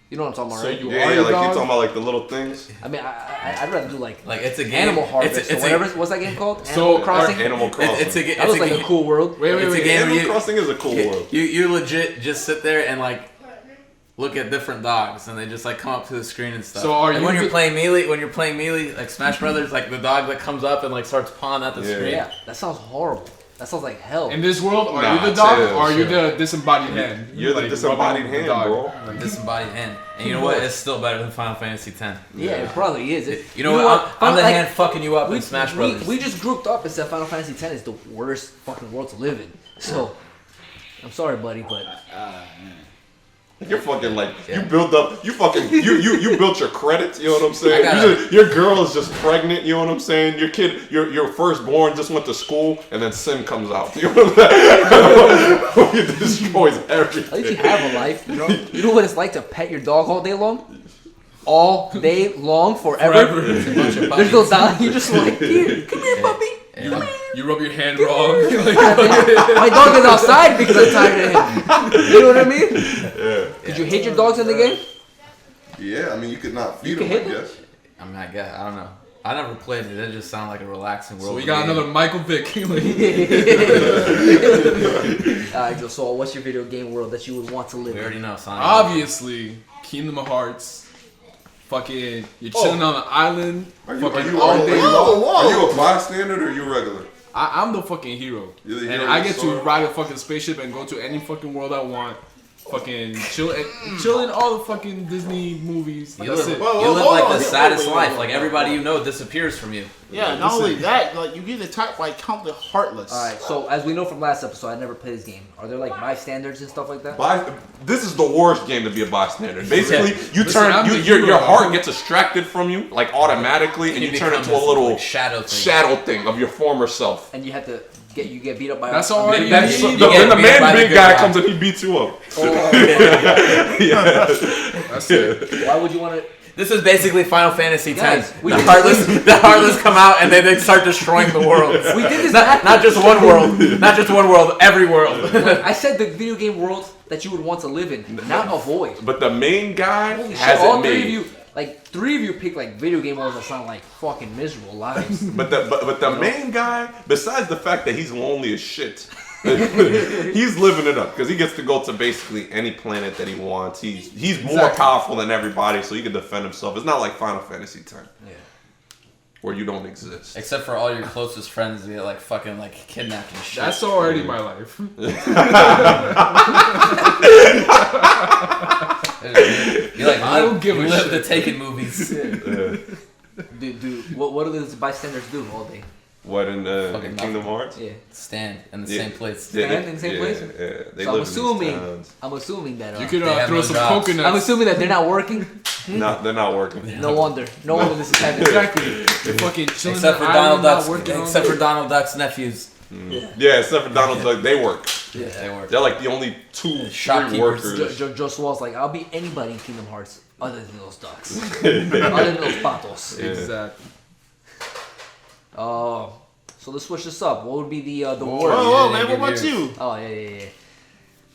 You know what I'm talking about, So right? you Yeah, are like your you're dog? talking about like the little things. I mean, I'd rather do like Like it's a game. Animal Harvest It's or a, whatever. What's that game called? So, Animal Crossing? Animal Crossing. it's a, That it's was a like game. a cool world. Wait, It's a game Animal where you, Crossing is a cool world. you legit just sit there and like look at different dogs and they just like come up to the screen and stuff. So are and you when the- you're playing melee like Smash Brothers, like the dog that comes up and like starts pawing at the Yeah. screen. Yeah, that sounds horrible. That sounds like hell. In this world, are Nah, you the dog chill, or are you chill. the disembodied hand? You're the Like, disembodied rubbing the hand, dog. bro. Like disembodied hand. And you know what? It's still better than Final Fantasy X. Yeah, it probably is. You know what? I'm the like, hand fucking you up in Smash Brothers. We just grouped up and said Final Fantasy X is the worst fucking world to live in. So, I'm sorry, buddy, but You're fucking like Yeah. you built up. You fucking you built your credits. You know what I'm saying? I gotta- Your girl is just pregnant. You know what I'm saying? Your kid, your firstborn just went to school, and then sin comes out. You know what I'm saying? It destroys everything. at least you have a life. You know what it's like to pet your dog all day long? All day long, forever. It's a bunch of There's no puppies. dying. You're just like, here, come here, puppy. Yeah. You rub your hand wrong. My dog is outside because I'm tired of him. You know what I mean? Yeah. Did you hit your dogs in the game? Yeah. I mean, you could not feed You them. can I hit them? guess. I mean, I guess I don't know. I never played it. It just sounded like a relaxing world. So we to got be in. another Michael Vick. Alright, Joe, so what's your video game world that you would want to live We in? already know Sonic. Obviously, Kingdom Hearts Fucking, you're chilling on an island. Are you fucking all day long. Are you a bystander or are you regular? I'm the fucking hero. You're the And hero, I get to sorry. ride a fucking spaceship and go to any fucking world I want. Fucking chill in all the fucking Disney movies. You That's live, it. Whoa, you whoa, live hold like on. the Wait, saddest wait, life. wait, Like wait. everybody you know disappears from you. Yeah, not only that, like you get attacked by countless heartless. All right, so as we know from last episode, I never played this game. Are there like bystanders and stuff like that? This is the worst game to be a bystander. Basically, you Listen, turn I'm the your hero. heart gets distracted from you like automatically, and you turn become into a this, little like, shadow thing. shadow thing of your former self. And you have to get beat up by. That's all right. Then You the get beat man by the big good guy guy. comes and he beats you up. That's it. Why would you want to? This is basically Final Fantasy X. Guys, we The did Heartless come out and they start destroying the world. We did this. Not just one world, every world. I said the video game world that you would want to live in, not avoid. But the main guy Holy shit! has All it three of made. you, like three of you, pick like video game worlds that sound like fucking miserable lives. But the main guy, besides the fact that he's lonely as shit, he's living it up because he gets to go to basically any planet that he wants. He's more powerful than everybody, so he can defend himself. It's not like Final Fantasy X, where you don't exist. Except for all your closest friends get like fucking like kidnapped and shit. That's already my life. You like I don't give a live shit. the Taken movies. Dude, what do those bystanders do all day? What in Fucking Kingdom Hearts? Yeah. Stand in the Yeah. same place. Stand in the same place? Yeah, they So I'm live in these towns. assuming that. You could They have throw no some jobs. coconuts. I'm assuming that they're not working. No, they're not working. No wonder this is happening. Exactly. They're fucking chilling Except for on the Donald island, not Duck's. working all Except day. for Donald Duck's nephews. Yeah, except for Donald Duck, they work. Yeah, they work. They're like the only two Shopkeepers. workers. Joe Swall's like, I'll be anybody in Kingdom Hearts other than those ducks, other than those patos. Exactly. So let's switch this up. What would be the Whoa, word? whoa, Yeah, man, good what about years. you? Oh yeah.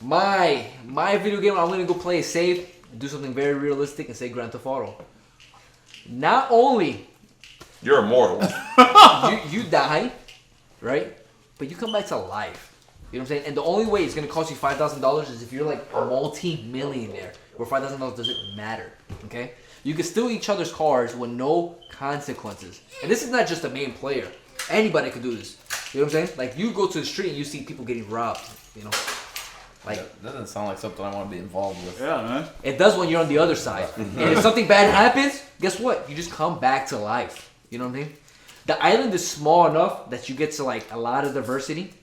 My video game I'm gonna go play is safe, do something very realistic, and say Grand Theft Auto. Not only You're immortal. you die, right? But you come back to life. You know what I'm saying? And the only way it's gonna cost you $5,000 is if you're like a multi-millionaire, where $5,000 doesn't matter. Okay? You can steal each other's cars with no consequences. And this is not just a main player. Anybody could do this. You know what I'm saying? Like you go to the street and you see people getting robbed. You know, like That doesn't sound like something I want to be involved with. Yeah, man. it does when you're on the other side. And if something bad happens, guess what? You just come back to life. You know what I mean? The island is small enough that you get to like a lot of diversity.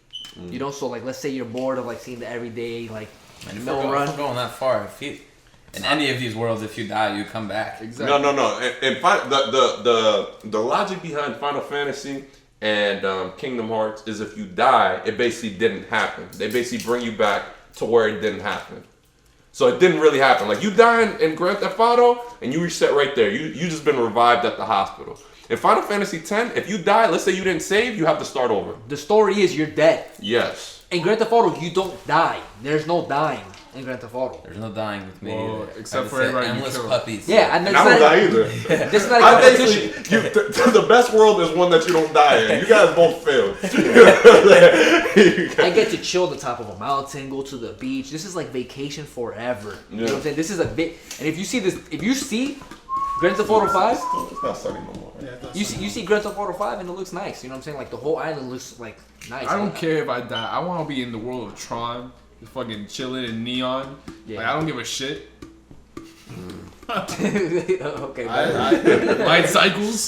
You know, so like let's say you're bored of like seeing the everyday like And if no we're run. going that far, in any of these worlds, if you die, you come back. Exactly. No. And the logic behind Final Fantasy and Kingdom Hearts is if you die, it basically didn't happen. They basically bring you back to where it didn't happen. So it didn't really happen. Like you die in Grand Theft Auto and you reset right there. You just been revived at the hospital. In Final Fantasy X, if you die, let's say you didn't save, you have to start over. The story is you're dead. Yes. In Grand Theft Auto, you don't die. There's no dying in Grand Theft Auto. There's no dying with me. Well, either. except I would for say everybody you endless kill. puppies. Yeah, and And I don't die either. this is not a I competition. basically, the best world is one that you don't die in. You guys both failed. I get to chill on the top of a mountain, go to the beach. This is like vacation forever. You know what I'm saying? This is a bit. And if you see Grand Theft Auto 5, It's not sunny no more. you see Grand Theft Auto 5 and it looks nice. You know what I'm saying? Like the whole island looks like nice. I don't care if I die. I want to be in the world of Tron, just fucking chilling in neon. Yeah. Like I don't give a shit. Okay, Light cycles.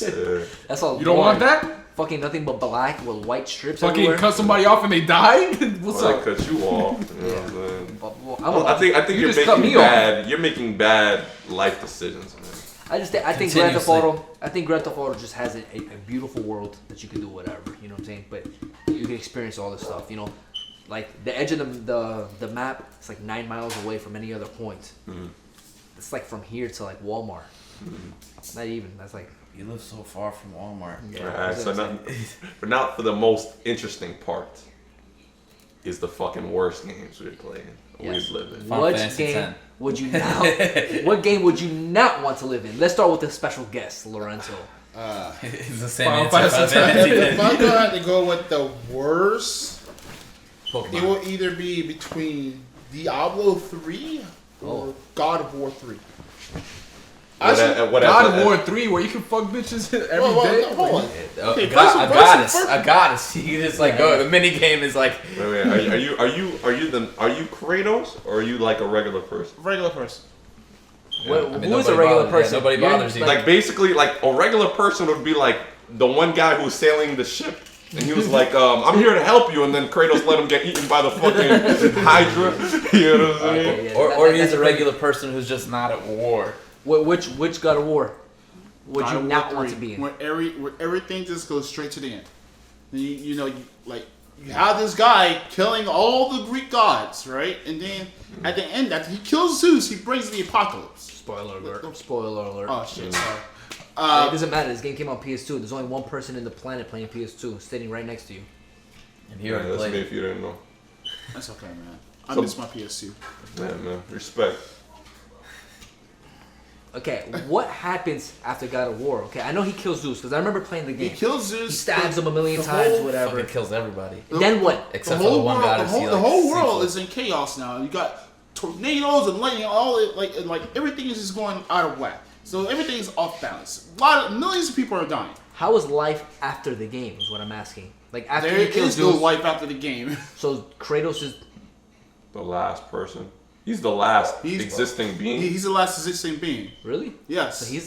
that's all. You don't want that? Fucking nothing but black with white strips Fucking everywhere. cut somebody off and they die? What's Well, up? they cut you off. You know what I'm saying? Well, I think you you're just cut making me off. bad. You're making bad life decisions, man. I think Grand Theft Continuously. Auto. I think Grand Theft Auto just has a beautiful world that you can do whatever. You know what I'm saying? But you can experience all this stuff. You know, like the edge of the map. It's like 9 miles away from any other point. It's like from here to like Walmart. Not even. That's like. You live so far from Walmart. Yeah, Alright, that's so what I'm now, saying. but now for the most interesting part is the fucking worst games we're playing. Yes. We live in. Final What Fantasy game X. would you not? What game would you not want to live in? Let's start with the special guest, Lorenzo. It's the same Final answer. Fantasy Final Fantasy If X. I'm gonna have to go with the worst, it Pokemon. will either be between Diablo 3 or God of War 3. God of War 3, where you can fuck bitches every day. A goddess. You just like go. The mini game is like. Wait, are you Kratos or are you like a regular person? Regular person. Who is a regular person? Nobody bothers you. Like basically, like a regular person would be like the one guy who's sailing the ship, and he was like, "I'm here to help you," and then Kratos let him get eaten by the fucking Hydra. You know what I'm saying? Or he's a regular person who's just not at war. Which God of War would you not want to be in? Where everything just goes straight to the end. You have this guy killing all the Greek gods, right? And then at the end, after he kills Zeus, he brings the apocalypse. Spoiler alert. Spoiler alert. Oh shit! Sorry. It doesn't matter. This game came on PS2. There's only one person in the planet playing PS2, sitting right next to you. And he already That's played me it. if you didn't know. That's okay, man. I miss my PS2. Man, respect. Okay, what happens after God of War? Okay, I know he kills Zeus because I remember playing the game. He kills Zeus. He stabs him a million times, whatever. Fucking kills everybody. Then what? Except for the one god The whole world is in chaos now. You got tornadoes and lightning, like everything is just going out of whack. So everything is off balance. Millions of people are dying. How is life after the game? Is what I'm asking. Like after There he kills is no Zeus. life after the game. So Kratos is. The last person. He's the last existing being. He's the last existing being. Really? Yes. So he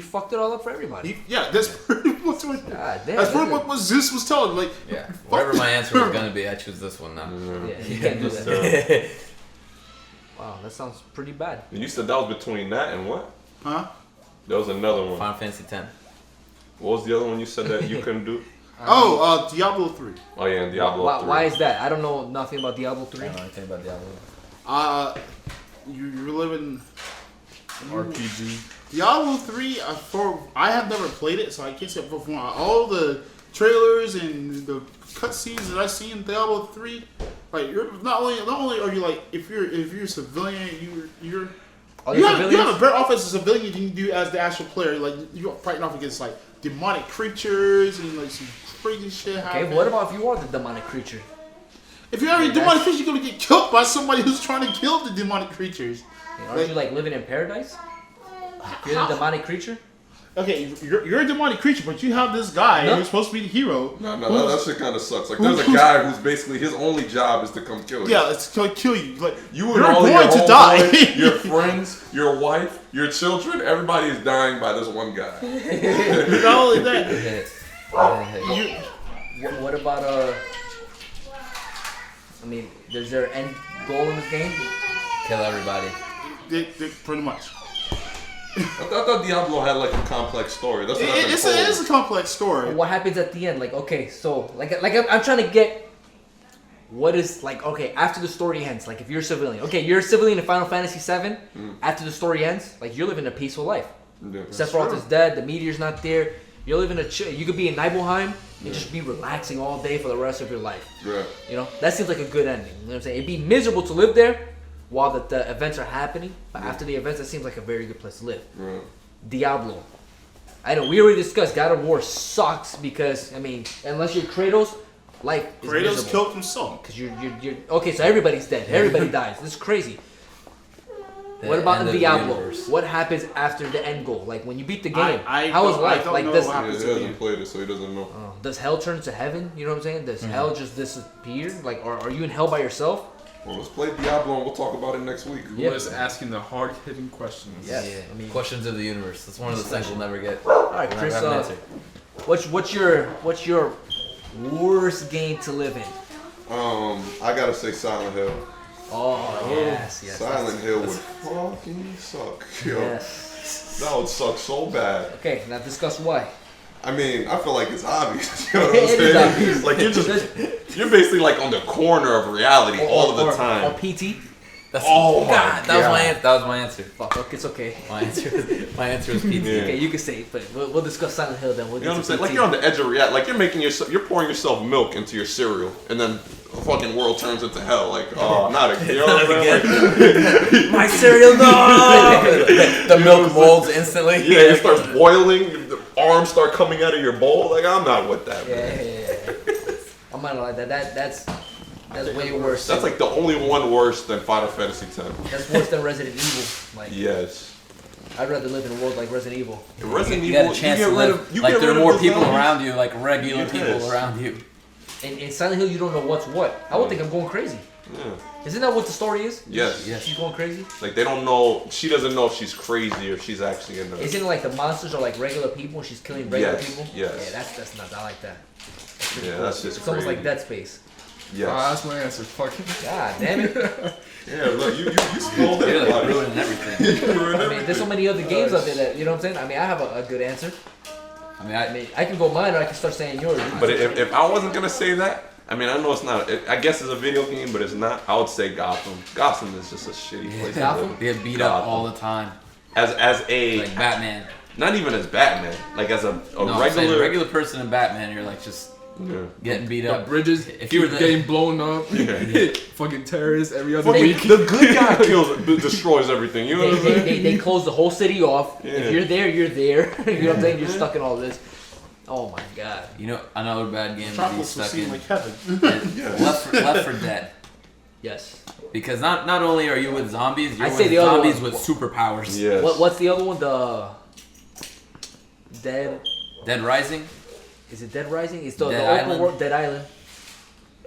fucked it all up for everybody. That's pretty much what. God damn, that's pretty much what Zeus was telling. Like, Yeah. Whatever my answer was gonna be, I choose this one now. Yeah, you can't do that. Wow, that sounds pretty bad. And you said that was between that and what? Huh? There was another one. Final Fantasy X. What was the other one you said that you couldn't do? Diablo 3. Oh yeah, and Diablo 3. Why is that? I don't know nothing about Diablo 3. I don't know anything about Diablo. You're living RPG. Diablo 3. I have never played it, so I can't say for all the trailers and the cutscenes that I've seen in Diablo 3. Like you're not only are you like if you're a civilian, you have a better off as a civilian than you do as the actual player. Like you're fighting off against like demonic creatures and like some crazy shit happening. Okay, what about if you are the demonic creature? If you're a demonic creature, you're gonna get killed by somebody who's trying to kill the demonic creatures. Aren't you like living in paradise? You're the demonic creature? Okay, you're a demonic creature, but you have this guy who's supposed to be the hero. No, that shit kind of sucks. Like, there's a guy who's basically his only job is to come kill you. Yeah, it's to kill you. Like You and you're all going your to die. homeboys, your friends, your wife, your children, everybody is dying by this one guy. Not only that, What about I mean, is there an end goal in this game? Kill everybody. they pretty much. I thought Diablo had like a complex story. That's what I've been It told. is a complex story. What happens at the end? Like, okay, so like I'm trying to get what is like okay after the story ends. Like, if you're a civilian, okay, you're a civilian in Final Fantasy VII. After the story ends, like you're living a peaceful life. Yeah. Sephiroth is dead. The meteor's not there. You're living you could be in Nibelheim and just be relaxing all day for the rest of your life. Yeah. You know, that seems like a good ending. You know what I'm saying? It'd be miserable to live there while the events are happening, but after the events, that seems like a very good place to live. Yeah. Diablo. I know, we already discussed God of War sucks because, I mean, unless you're Kratos, life is Kratos miserable. killed himself. Because you're okay, so everybody's dead. Everybody dies. This is crazy. What about in Diablo? What happens after the end goal? Like, when you beat the game, how is life? Like, know does, what He happens at the hasn't end. played it, so he doesn't know. does hell turn to heaven? You know what I'm saying? Does hell just disappear? Like, or are you in hell by yourself? Well, let's play Diablo and we'll talk about it next week. Yeah. Who is asking the hard-hitting questions? Yeah, I mean, Questions of the universe. That's one of the things we'll never get. all right, We'll Chris. never have an answer. What's your worst game to live in? I gotta say Silent Hill. Oh yes. Silent Hill would fucking suck. Yo. Yes. That would suck so bad. Okay, now discuss why. I mean, I feel like it's obvious. You know what I'm It is saying? obvious. Like you're basically like on the corner of reality all of the Or time. PT. That's, Oh my God, that was my answer. Fuck, look, it's okay. My answer was PT. Yeah. Okay, you can say it, but we'll discuss Silent Hill then. We'll You know what I'm get saying? to Like PT. you're on the edge of reality. Like you're pouring yourself milk into your cereal, and then the fucking world turns into hell. Like, oh, not again. You know what I'm saying? My cereal, no! the milk molds instantly. Yeah, it starts boiling. The arms start coming out of your bowl. Like, I'm not with that, man. Yeah. I'm not gonna lie, that's way worse. That's like the only one worse than Final Fantasy X. That's worse than Resident Evil. Like, Yes. I'd rather live in a world like Resident Evil. Resident You Evil, got a chance you to get rid live. of, you Like get there rid are of more the people zombies. around you, like regular Yes. people around you. In Silent Hill, you don't know what's what. I would think I'm going crazy. Yeah. Isn't that what the story is? Yes. She's going crazy? Like they don't know. She doesn't know if she's crazy or if she's actually in the. Isn't it like the monsters are like regular people and she's killing regular Yes, people? yes. Yeah, that's not. I like that. That's pretty Yeah, cool. that's just It's almost crazy. like Dead Space. Yes. That's my answer. Fuck it. God damn it. Yeah, look, you spoiled You're like everybody. ruining everything. You ruined I mean, there's so many other games out there that, you know what I'm saying? I mean, I have a good answer. I mean, I mean, I can go mine or I can start saying yours. But if I wasn't gonna say that, I mean, I know it's not. I guess it's a video game, but it's not. I would say Gotham. Gotham is just a shitty place to Gotham? live. they get beat up all the time. As a Like Batman. not even as Batman, like as a No, I'm saying regular. regular person in Batman, you're like just Yeah. getting beat The up. bridges, If you were the- getting blown up, Yeah. fucking terrorists every other Fucking, week. the good guy destroys everything. You know what I'm saying? They close the whole city off. Yeah. If you're there, you're there. You know what I'm saying? You're stuck in all this. Oh my god. You know, another bad game to be Metropolis will stuck seem in. like heaven. is Left 4 Dead. Yes. Because not only are you with zombies, you're I'd say with the other zombies one- with superpowers. Yes. What's the other one? The Dead. Dead Rising. Is it Dead Rising? It's the Dead open Island? world Dead Island.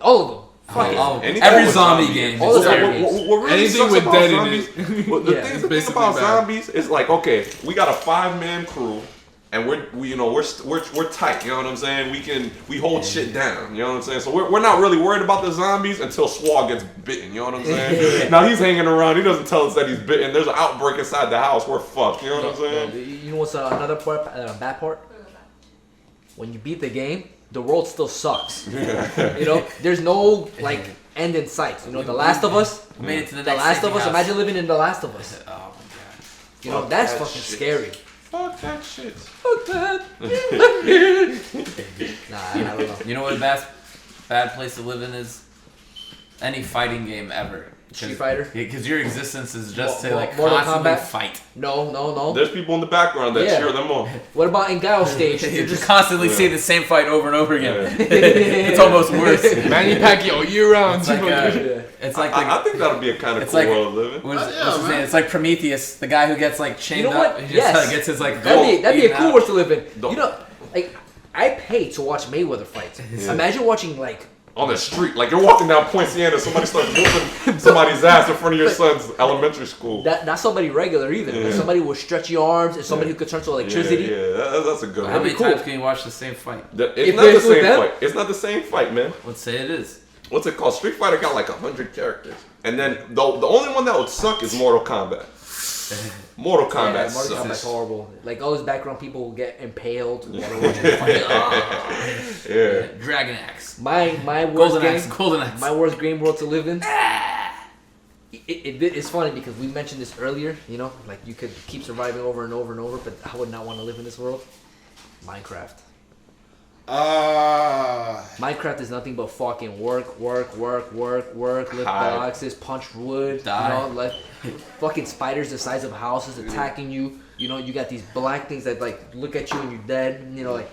All of them. Fuck it. Oh, Anything every with zombie zombies. game. All is the scary. zombies. What really Anything sucks with about dead in zombies, it. well, the Yeah, thing it's about basically bad. zombies is like, okay, we got a 5-man crew, and we're tight. You know what I'm saying? We hold shit down. You know what I'm saying? So we're not really worried about the zombies until Swag gets bitten. You know what I'm saying? Now he's hanging around. He doesn't tell us that he's bitten. There's an outbreak inside the house. We're fucked. You know what I'm saying? You know what's another part, bad part? When you beat the game, the world still sucks. You know, there's no like end in sight. You know, The Last of Us. We made it to the The next Last of safety Us. house. Imagine living in The Last of Us. Oh my god. You know, Fuck that's that fucking shit. scary. Fuck that shit. Fuck that. Nah, I don't know. You know what a bad place to live in is? Any fighting game ever. Street Fighter? Because your existence is just to Mo- like Mortal constantly Kombat? fight. No. There's people in the background that Yeah. cheer them on. What about in Gao stage? You You're just just constantly see the same fight over and over again. Yeah. It's almost worse. Manny Pacquiao year round. It's like, it's like the, I think that'll be a kind of It's cool like- world to live in. what's Yeah, his man. name? It's like Prometheus, the guy who gets like chained You know up. what? He just Yes. gets his like that'd be a eaten cool out. world to live in. Don't- You know, like I pay to watch Mayweather fights. Yeah. Imagine watching like On the street, like you're walking down Point Siena, somebody starts whooping somebody's ass in front of your son's elementary school. not somebody regular either. Like Yeah. somebody with stretchy arms and somebody who could turn to electricity. That's a good How one. many cool. times can you watch the same fight? It's If not the there's with same them- fight. It's not the same fight, man. Let's say it is. What's it called? Street Fighter got like 100 characters, and then the only one that would suck is Mortal Kombat. Mortal Kombat Yeah, Mortal sucks. Kombat's horrible. Like all those background people will get impaled. while they're watching the fight. Ah. Yeah. Dragon Axe. My worst Golden game. Axe. Golden Axe. My worst game world to live in. It's funny because we mentioned this earlier. You know, like you could keep surviving over and over and over, but I would not want to live in this world. Minecraft. Minecraft is nothing but fucking work, lift Hide. boxes, punch wood, Die. you know, like fucking spiders the size of houses attacking you. You know, you got these black things that like look at you and you're dead. You know, like,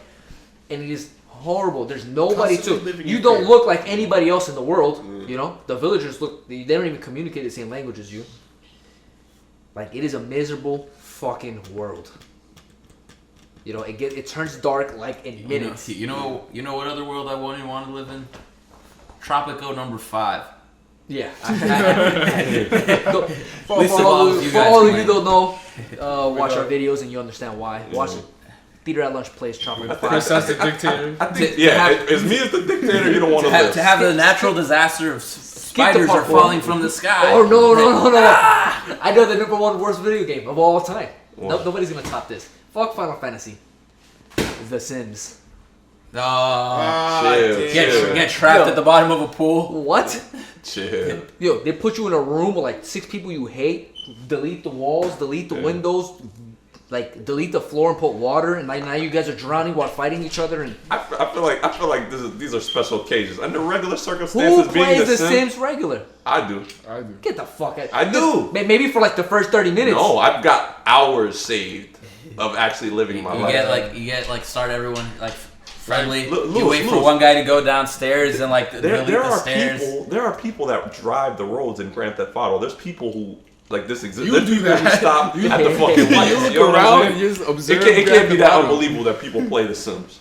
and it is horrible. There's nobody Constantly to. living You in don't fear. look like anybody else in the world. You know, the villagers look. They don't even communicate the same language as you. Like it is a miserable fucking world. You know, it turns dark like in minutes. You know what other world I wouldn't want to live in? Tropico number 5. Yeah. For Least of all all, of you for guys all of can you win. don't know, watch our videos and you understand why. Watch it. Theater at Lunch plays Tropical 5. Princess the Dictator. I think, To yeah, have- as me as the dictator, you don't want to live. To have the natural disaster of spiders part are four. falling from the sky. Oh no! I know the number one worst video game of all time. What? Nobody's gonna top this. Fuck Final Fantasy. The Sims. Oh. Chill, chill. Get trapped Yo. at the bottom of a pool. What? Chill. Yo, they put you in a room with like 6 people you hate. Delete the walls, delete the windows, like delete the floor and put water, and like now you guys are drowning while fighting each other. And I feel like these are special occasions. Under regular circumstances, who being plays the The Sim, Sims regular? I do. I do. Get the fuck out. I do. Maybe for like the first 30 minutes. No, I've got hours saved of actually living my life. You get like start everyone like friendly. Lewis, You wait for Lewis. one guy to go downstairs and like delete There the are stairs. people that drive the roads in Grand Theft Auto. There's people who like this exists. You There's do people who that. stop You- at the fucking lights. You look You know what I'm around saying? and just observe. It can't be that bottom. unbelievable that people play The Sims.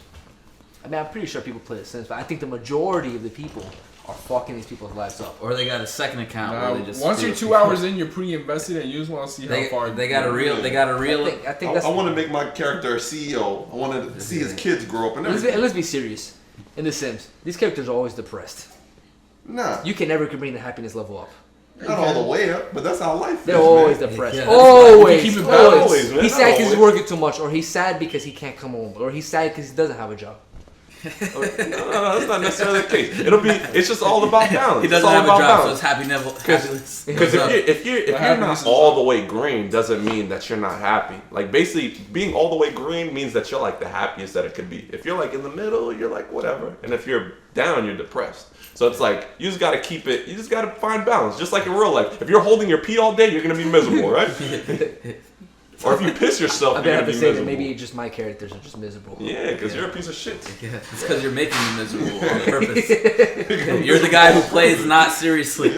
I mean, I'm pretty sure people play The Sims, but I think the majority of the people are fucking these people's lives up. Or they got a second account where they just. Once steal you're 2 people. hours in, you're pretty invested, and you just want to see how far. They got a real. They got a real. I think that's. I want to make my character a CEO. I want to see his kids grow up and Let's everything. be serious. In The Sims, these characters are always depressed. Nah, You can never bring the happiness level up. not all the way up, but that's how life They're is, always man. depressed. Yeah, Always. keep it Always. balanced, man. He's Not sad because he's always. working too much, or he's sad because he can't come home, or he's sad because he doesn't have a job. No, that's not necessarily the case. It's just all about balance. He doesn't it's all have a about job, so balance. it's happiness. Because if you're happiness not is all the way green, doesn't mean that you're not happy. Like basically, being all the way green means that you're like the happiest that it could be. If you're like in the middle, you're like whatever. And if you're down, you're depressed. So it's like you just gotta keep it. You just gotta find balance, just like in real life. If you're holding your pee all day, you're gonna be miserable, right? Or if you piss yourself, I you're have gonna to be say that miserable. maybe just my characters are just miserable. Yeah, because you're a piece of shit. Yeah, it's because you're making me miserable on purpose. You're the guy who plays not seriously.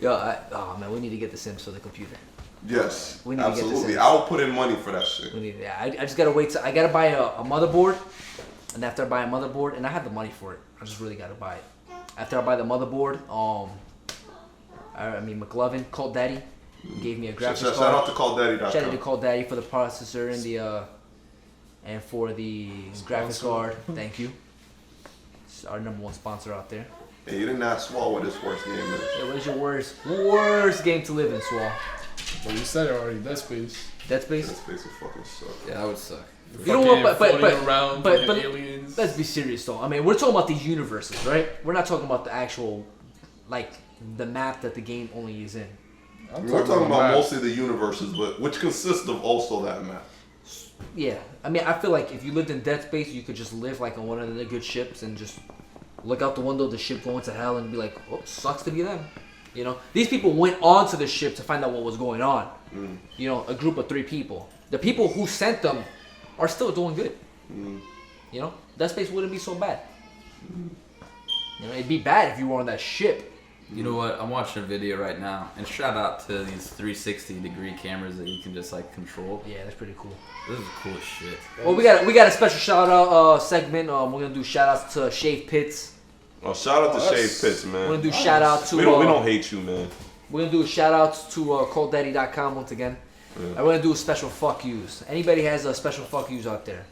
Yeah. Oh man, we need to get The Sims for the computer. Yes, We need to get this absolutely. in. I will put in money for that shit. We need. Yeah, I just gotta wait. I gotta buy a motherboard, and after I buy a motherboard, and I have the money for it, I just really gotta buy it. After I buy the motherboard, I mean McLovin, Cultdaddy, gave me a graphics Shout card. out to Cultdaddy.com. Shout out to Cultdaddy for the processor and the and for the graphics card. Thank you. It's our #1 sponsor out there. Hey, you didn't ask Swall what his worst game is. Yeah, what is your worst game to live in, Swall? Well, you said it already. Dead Space. Dead Space? This place would fucking suck. Yeah, that would suck. You know what? Fucking But floating around, but fucking aliens. let's be serious though. I mean, we're talking about these universes, right? We're not talking about the actual, like, the map that the game only is in. We're talking about maps. mostly the universes, but which consist of also that map. Yeah, I mean, I feel like if you lived in Dead Space, you could just live like on one of the good ships and just look out the window of the ship going to hell and be like, "Oh, sucks to be them." You know, these people went onto the ship to find out what was going on. You know, a group of 3 people. The people who sent them are still doing good. You know, Dead Space wouldn't be so bad. You know, it'd be bad if you were on that ship. You know what? I'm watching a video right now, and shout out to these 360-degree cameras that you can just like control. Yeah, that's pretty cool. This is cool as shit. Well, we got a special shout out segment. We're gonna do shout outs to Shave Pits. Oh, shout out to that's- Shave Pits, We're man. gonna do shout out to We don't hate you, man. we're gonna do shout outs to Cultdaddy.com once again. And we're gonna do a special fuck yous. Anybody has a special fuck yous out there?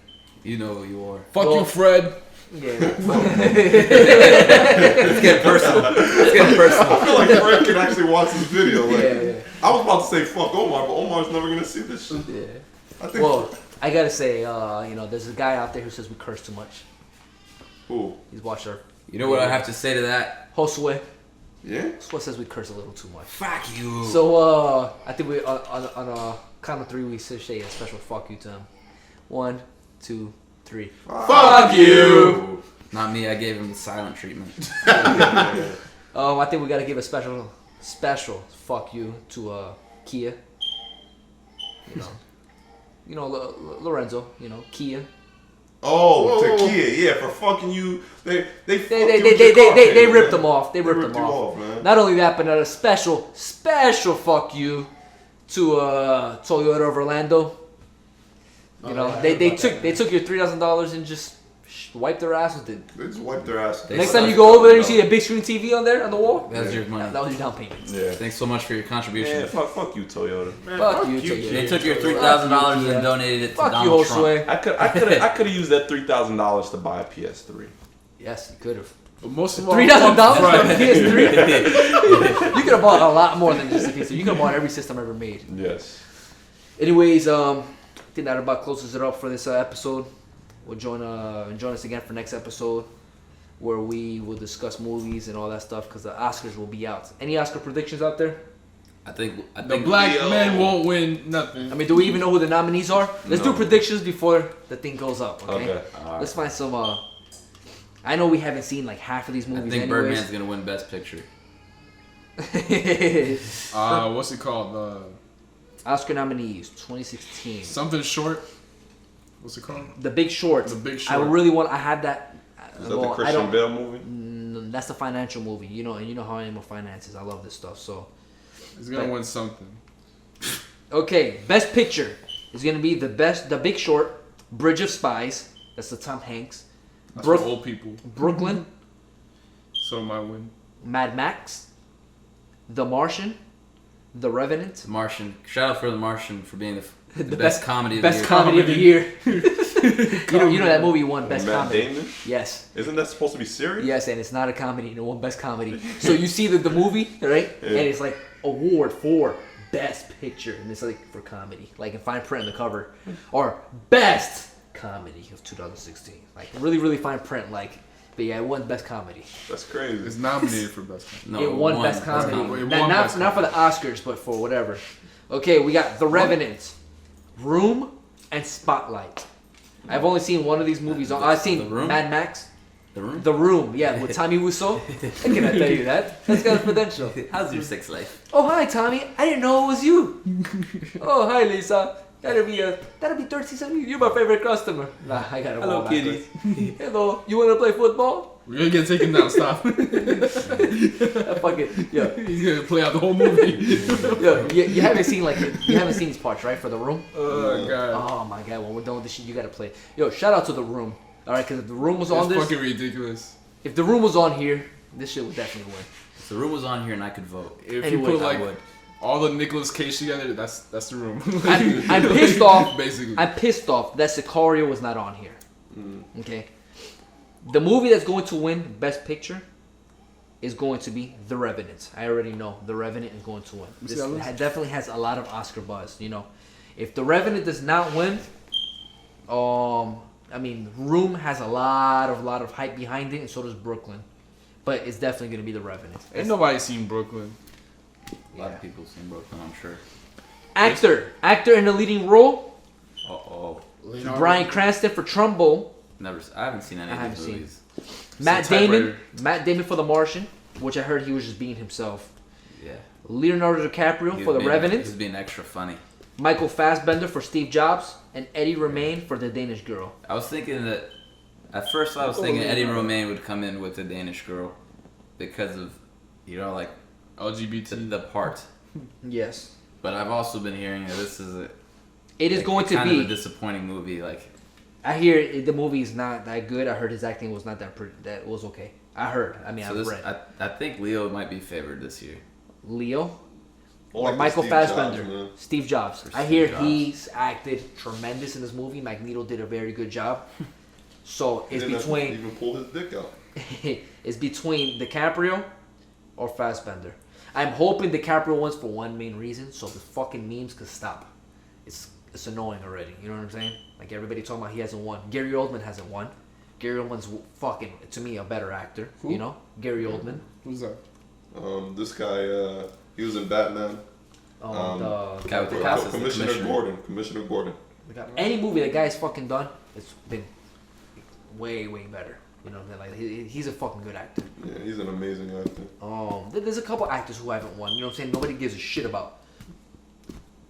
You know who you are. Fuck Well- you, Fred. Yeah. Let's get personal. Let's get personal. I feel like Fred can actually watch this video. Like, Yeah, yeah. I was about to say fuck Omar, but Omar's never gonna see this shit. Yeah. I think. Well, I gotta say, you know, there's a guy out there who says we curse too much. Who? He's watched our You know what I have to say to that? Josue. Yeah. Josue says we curse a little too much. Fuck you. So I think we on a count of 3 we should say a special fuck you to him. 1, 2, 3. Fuck you. Not me. I gave him the silent treatment. I think we gotta give a special fuck you to Kia. You know Lorenzo. You know Kia. Oh, Whoa. to Kia, yeah, for fucking you. They fucked you with your They car ripped payment, them man. off. They ripped them you off. man. Not only that, but a special fuck you to Toyota of Orlando. You know, yeah, I they heard took about they took your $3,000 and just wiped their ass with it. They just wiped their ass. They Next suck. time you go over there, you see a big screen TV on there on the wall. That's your money. That was your down payment. Yeah. Thanks so much for your contribution. Man, fuck you, Toyota. Fuck you, Toyota. They took your $3,000 Kia. and donated it to Fuck you, Donald Trump. Josue. I could have used that $3,000 to buy a PS3. Yes, you could have. But most of all, $3,000 fuck for a Fred. PS3. You could have bought a lot more than just a PS3. You could have bought every system ever made. Yes. Anyways, I think that about closes it up for this episode. We'll join us again for next episode, where we will discuss movies and all that stuff because the Oscars will be out. Any Oscar predictions out there? I think The black men won't win nothing. I mean, do we even know who the nominees are? Let's do No. predictions before the thing goes up. Okay. Okay. Let's find some. I know we haven't seen like half of these I movies. think anyways. Birdman's gonna win Best Picture. What's it called? Oscar nominees 2016. Something short. What's it called? The Big Short. The Big I Short. really want. I had that. Is that the I Christian don't- Bale movie? That's the financial movie. You know how I am with finances. I love this stuff. So, He's gonna win something. Okay, best picture is gonna be The Big Short, Bridge of Spies. That's the Tom Hanks. That's for old people. Brooklyn, So might win. Mad Max, The Martian, The Revenant. The Martian. Shout out for The Martian for being the best comedy of best the year. comedy of the year. you know that movie won best Matt comedy. Damon? Yes. Isn't that supposed to be serious? Yes, and it's not a comedy. It won best comedy. So you see the movie, right? Yeah. And it's like award for best picture, and it's like for comedy, like in fine print on the cover, or best comedy of 2016. Like really, really fine print. Like, but yeah, it won best comedy. That's crazy. It's nominated for best comedy. No, It won best comedy. It Not, won not, Best not for the Oscars, but for whatever. Okay, we got The Revenant, Room, and Spotlight. I've only seen one of these movies. I've seen The Room? Mad Max. The Room? The Room, yeah, with Tommy Wiseau. I cannot tell you that. That's confidential. How's your sex life? Oh, hi, Tommy. I didn't know it was you. Oh, hi, Lisa. That'll be 1370. You're my favorite customer. Nah, I gotta Hello, walk kitty. backwards. Hello. You wanna play football? We're gonna get taken down. Stop. Fuck it. Yeah. He's gonna play out the whole movie. Yeah. You haven't seen these parts, right? For The Room. Oh god. Oh my god. When we're done with this shit, you gotta play. Yo, shout out to The Room. All right, because if The Room was on It's this, fucking ridiculous. if The Room was on here, this shit would definitely win. If The Room was on here and I could vote. If Anyway, you put I like would. all the Nicolas Cage together, that's The Room. I'm pissed off. Basically. I'm pissed off that Sicario was not on here. Okay. The movie that's going to win Best Picture is going to be The Revenant. I already know The Revenant is going to win. This definitely has a lot of Oscar buzz. You know, if The Revenant does not win, I mean, Room has a lot of hype behind it, and so does Brooklyn. But it's definitely going to be The Revenant. Ain't nobody seen Brooklyn. A lot of people seen Brooklyn, I'm sure. Actor in the leading role, Uh-oh. Bryan Cranston for Trumbo. I haven't seen any of these movies. Matt typewriter. Damon for The Martian, which I heard he was just being himself. Yeah. Leonardo DiCaprio He for was The Revenant. He's being extra funny. Michael Fassbender for Steve Jobs, and Eddie Redmayne for The Danish Girl. I was thinking that... At first I was thinking Eddie Redmayne would come in with the Danish girl. Because of, like, LGBT. the part. Yes. But I've also been hearing that this is It is going to kind of a be. disappointing movie. Like, I hear the movie is not that good. I heard his acting was not that was okay. I heard. I mean, so I've this, read. I think Leo might be favored this year. Leo I or like the Michael Steve Fassbender. Jobs, man. Steve Jobs. For I Steve hear Jobs. he's acted tremendous in this movie. Magneto did a very good job. So He it's didn't have to between even pull his dick out. it's between DiCaprio or Fassbender. I'm hoping DiCaprio wins for one main reason, so the fucking memes could stop. It's annoying already. You know what I'm saying? Like everybody talking about he hasn't won. Gary Oldman hasn't won. Gary Oldman's fucking, to me, a better actor. Who? You know, Gary Oldman. Who's that? This guy, he was in Batman. The Guy with the the glasses. Commissioner Gordon. any movie that guy's fucking done, it's been way better. You know, like he's a fucking good actor. Yeah, he's an amazing actor. There's a couple actors who haven't won. You know what I'm saying? Nobody gives a shit about.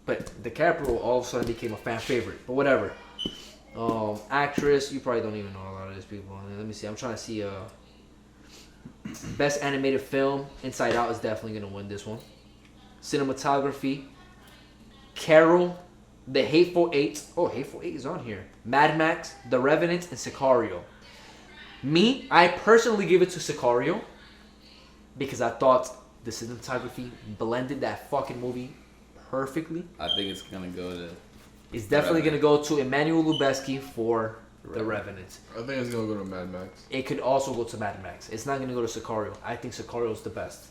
But DiCaprio all of a sudden became a fan favorite. But whatever. Actress, you probably don't even know a lot of these people. Let me see. I'm trying to see. Best animated film. Inside Out is definitely gonna win this one. Cinematography. Carol, The Hateful Eight. Oh, Hateful Eight is on here. Mad Max, The Revenant, and Sicario. Me, I personally give it to Sicario because I thought the cinematography blended that fucking movie perfectly. I think it's gonna go to. It's definitely going to go to Emmanuel Lubezki for The Revenant. I think it's gonna go to Mad Max. It could also go to Mad Max. It's not going to go to Sicario. I think Sicario is the best.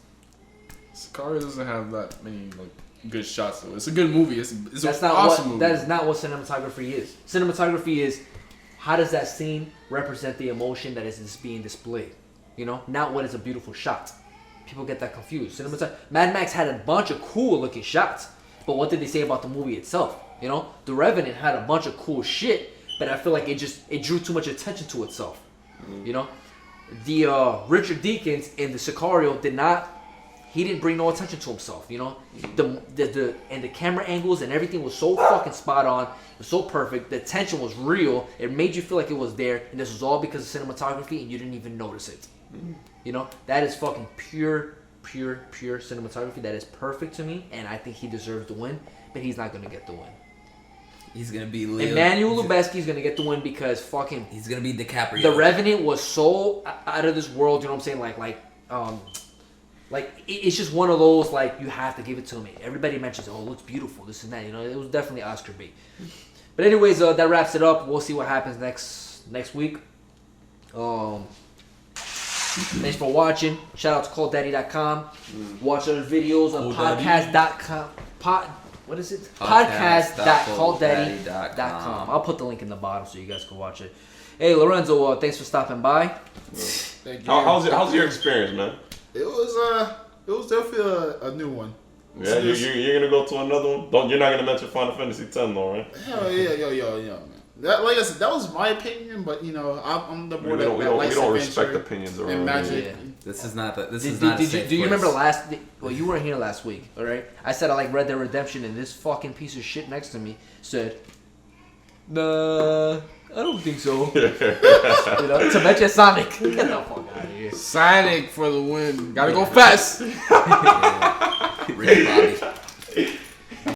Sicario doesn't have that many good shots though. It's a good movie. It's That's an not awesome what. movie. That is not what cinematography is. Cinematography is how does that scene represent the emotion that is being displayed. You know, not what is a beautiful shot. People get that confused. Mad Max had a bunch of cool looking shots, but what did they say about the movie itself? You know, The Revenant had a bunch of cool shit, but I feel like it drew too much attention to itself. You know, the Richard Deakins in the Sicario didn't bring no attention to himself. You know, the camera angles and everything was so fucking spot on, it was so perfect. The tension was real. It made you feel like it was there, and this was all because of cinematography, and you didn't even notice it. You know, that is fucking pure pure cinematography that is perfect to me, and I think he deserves the win. But he's not gonna get the win. He's gonna be Leo. Emmanuel Lubezki's gonna get the win because fucking He's gonna be DiCaprio. The Revenant was so out of this world. You know what I'm saying? Like it's just one of those like you have to give it to me. Everybody mentions, oh, it looks beautiful, this and that. You know, it was definitely Oscar bait. But anyways, that wraps it up. We'll see what happens next week. Thanks for watching. Shout out to Cultdaddy.com. Watch other videos on podcast.com. What is it? Podcast.cultdaddy.com. I'll put the link in the bottom so you guys can watch it. Hey, Lorenzo, thanks for stopping by. Thank you. How's your experience, man? It was definitely a new one. Yeah, you're gonna go to another one. You're not gonna mention Final Fantasy X, though, right? Hell yeah, yo, man. That, like I said, that was my opinion, but you know, I'm the board that likes we don't adventure respect opinions around and magic. Yeah. This is not. Do you remember well, you weren't here last week, all right? I said I like Red Dead Redemption, and this fucking piece of shit next to me said, "Nah, I don't think so." You know, to mention Sonic. Get the fuck out of here. Sonic for the win. Gotta go fast. Ricky Bobby.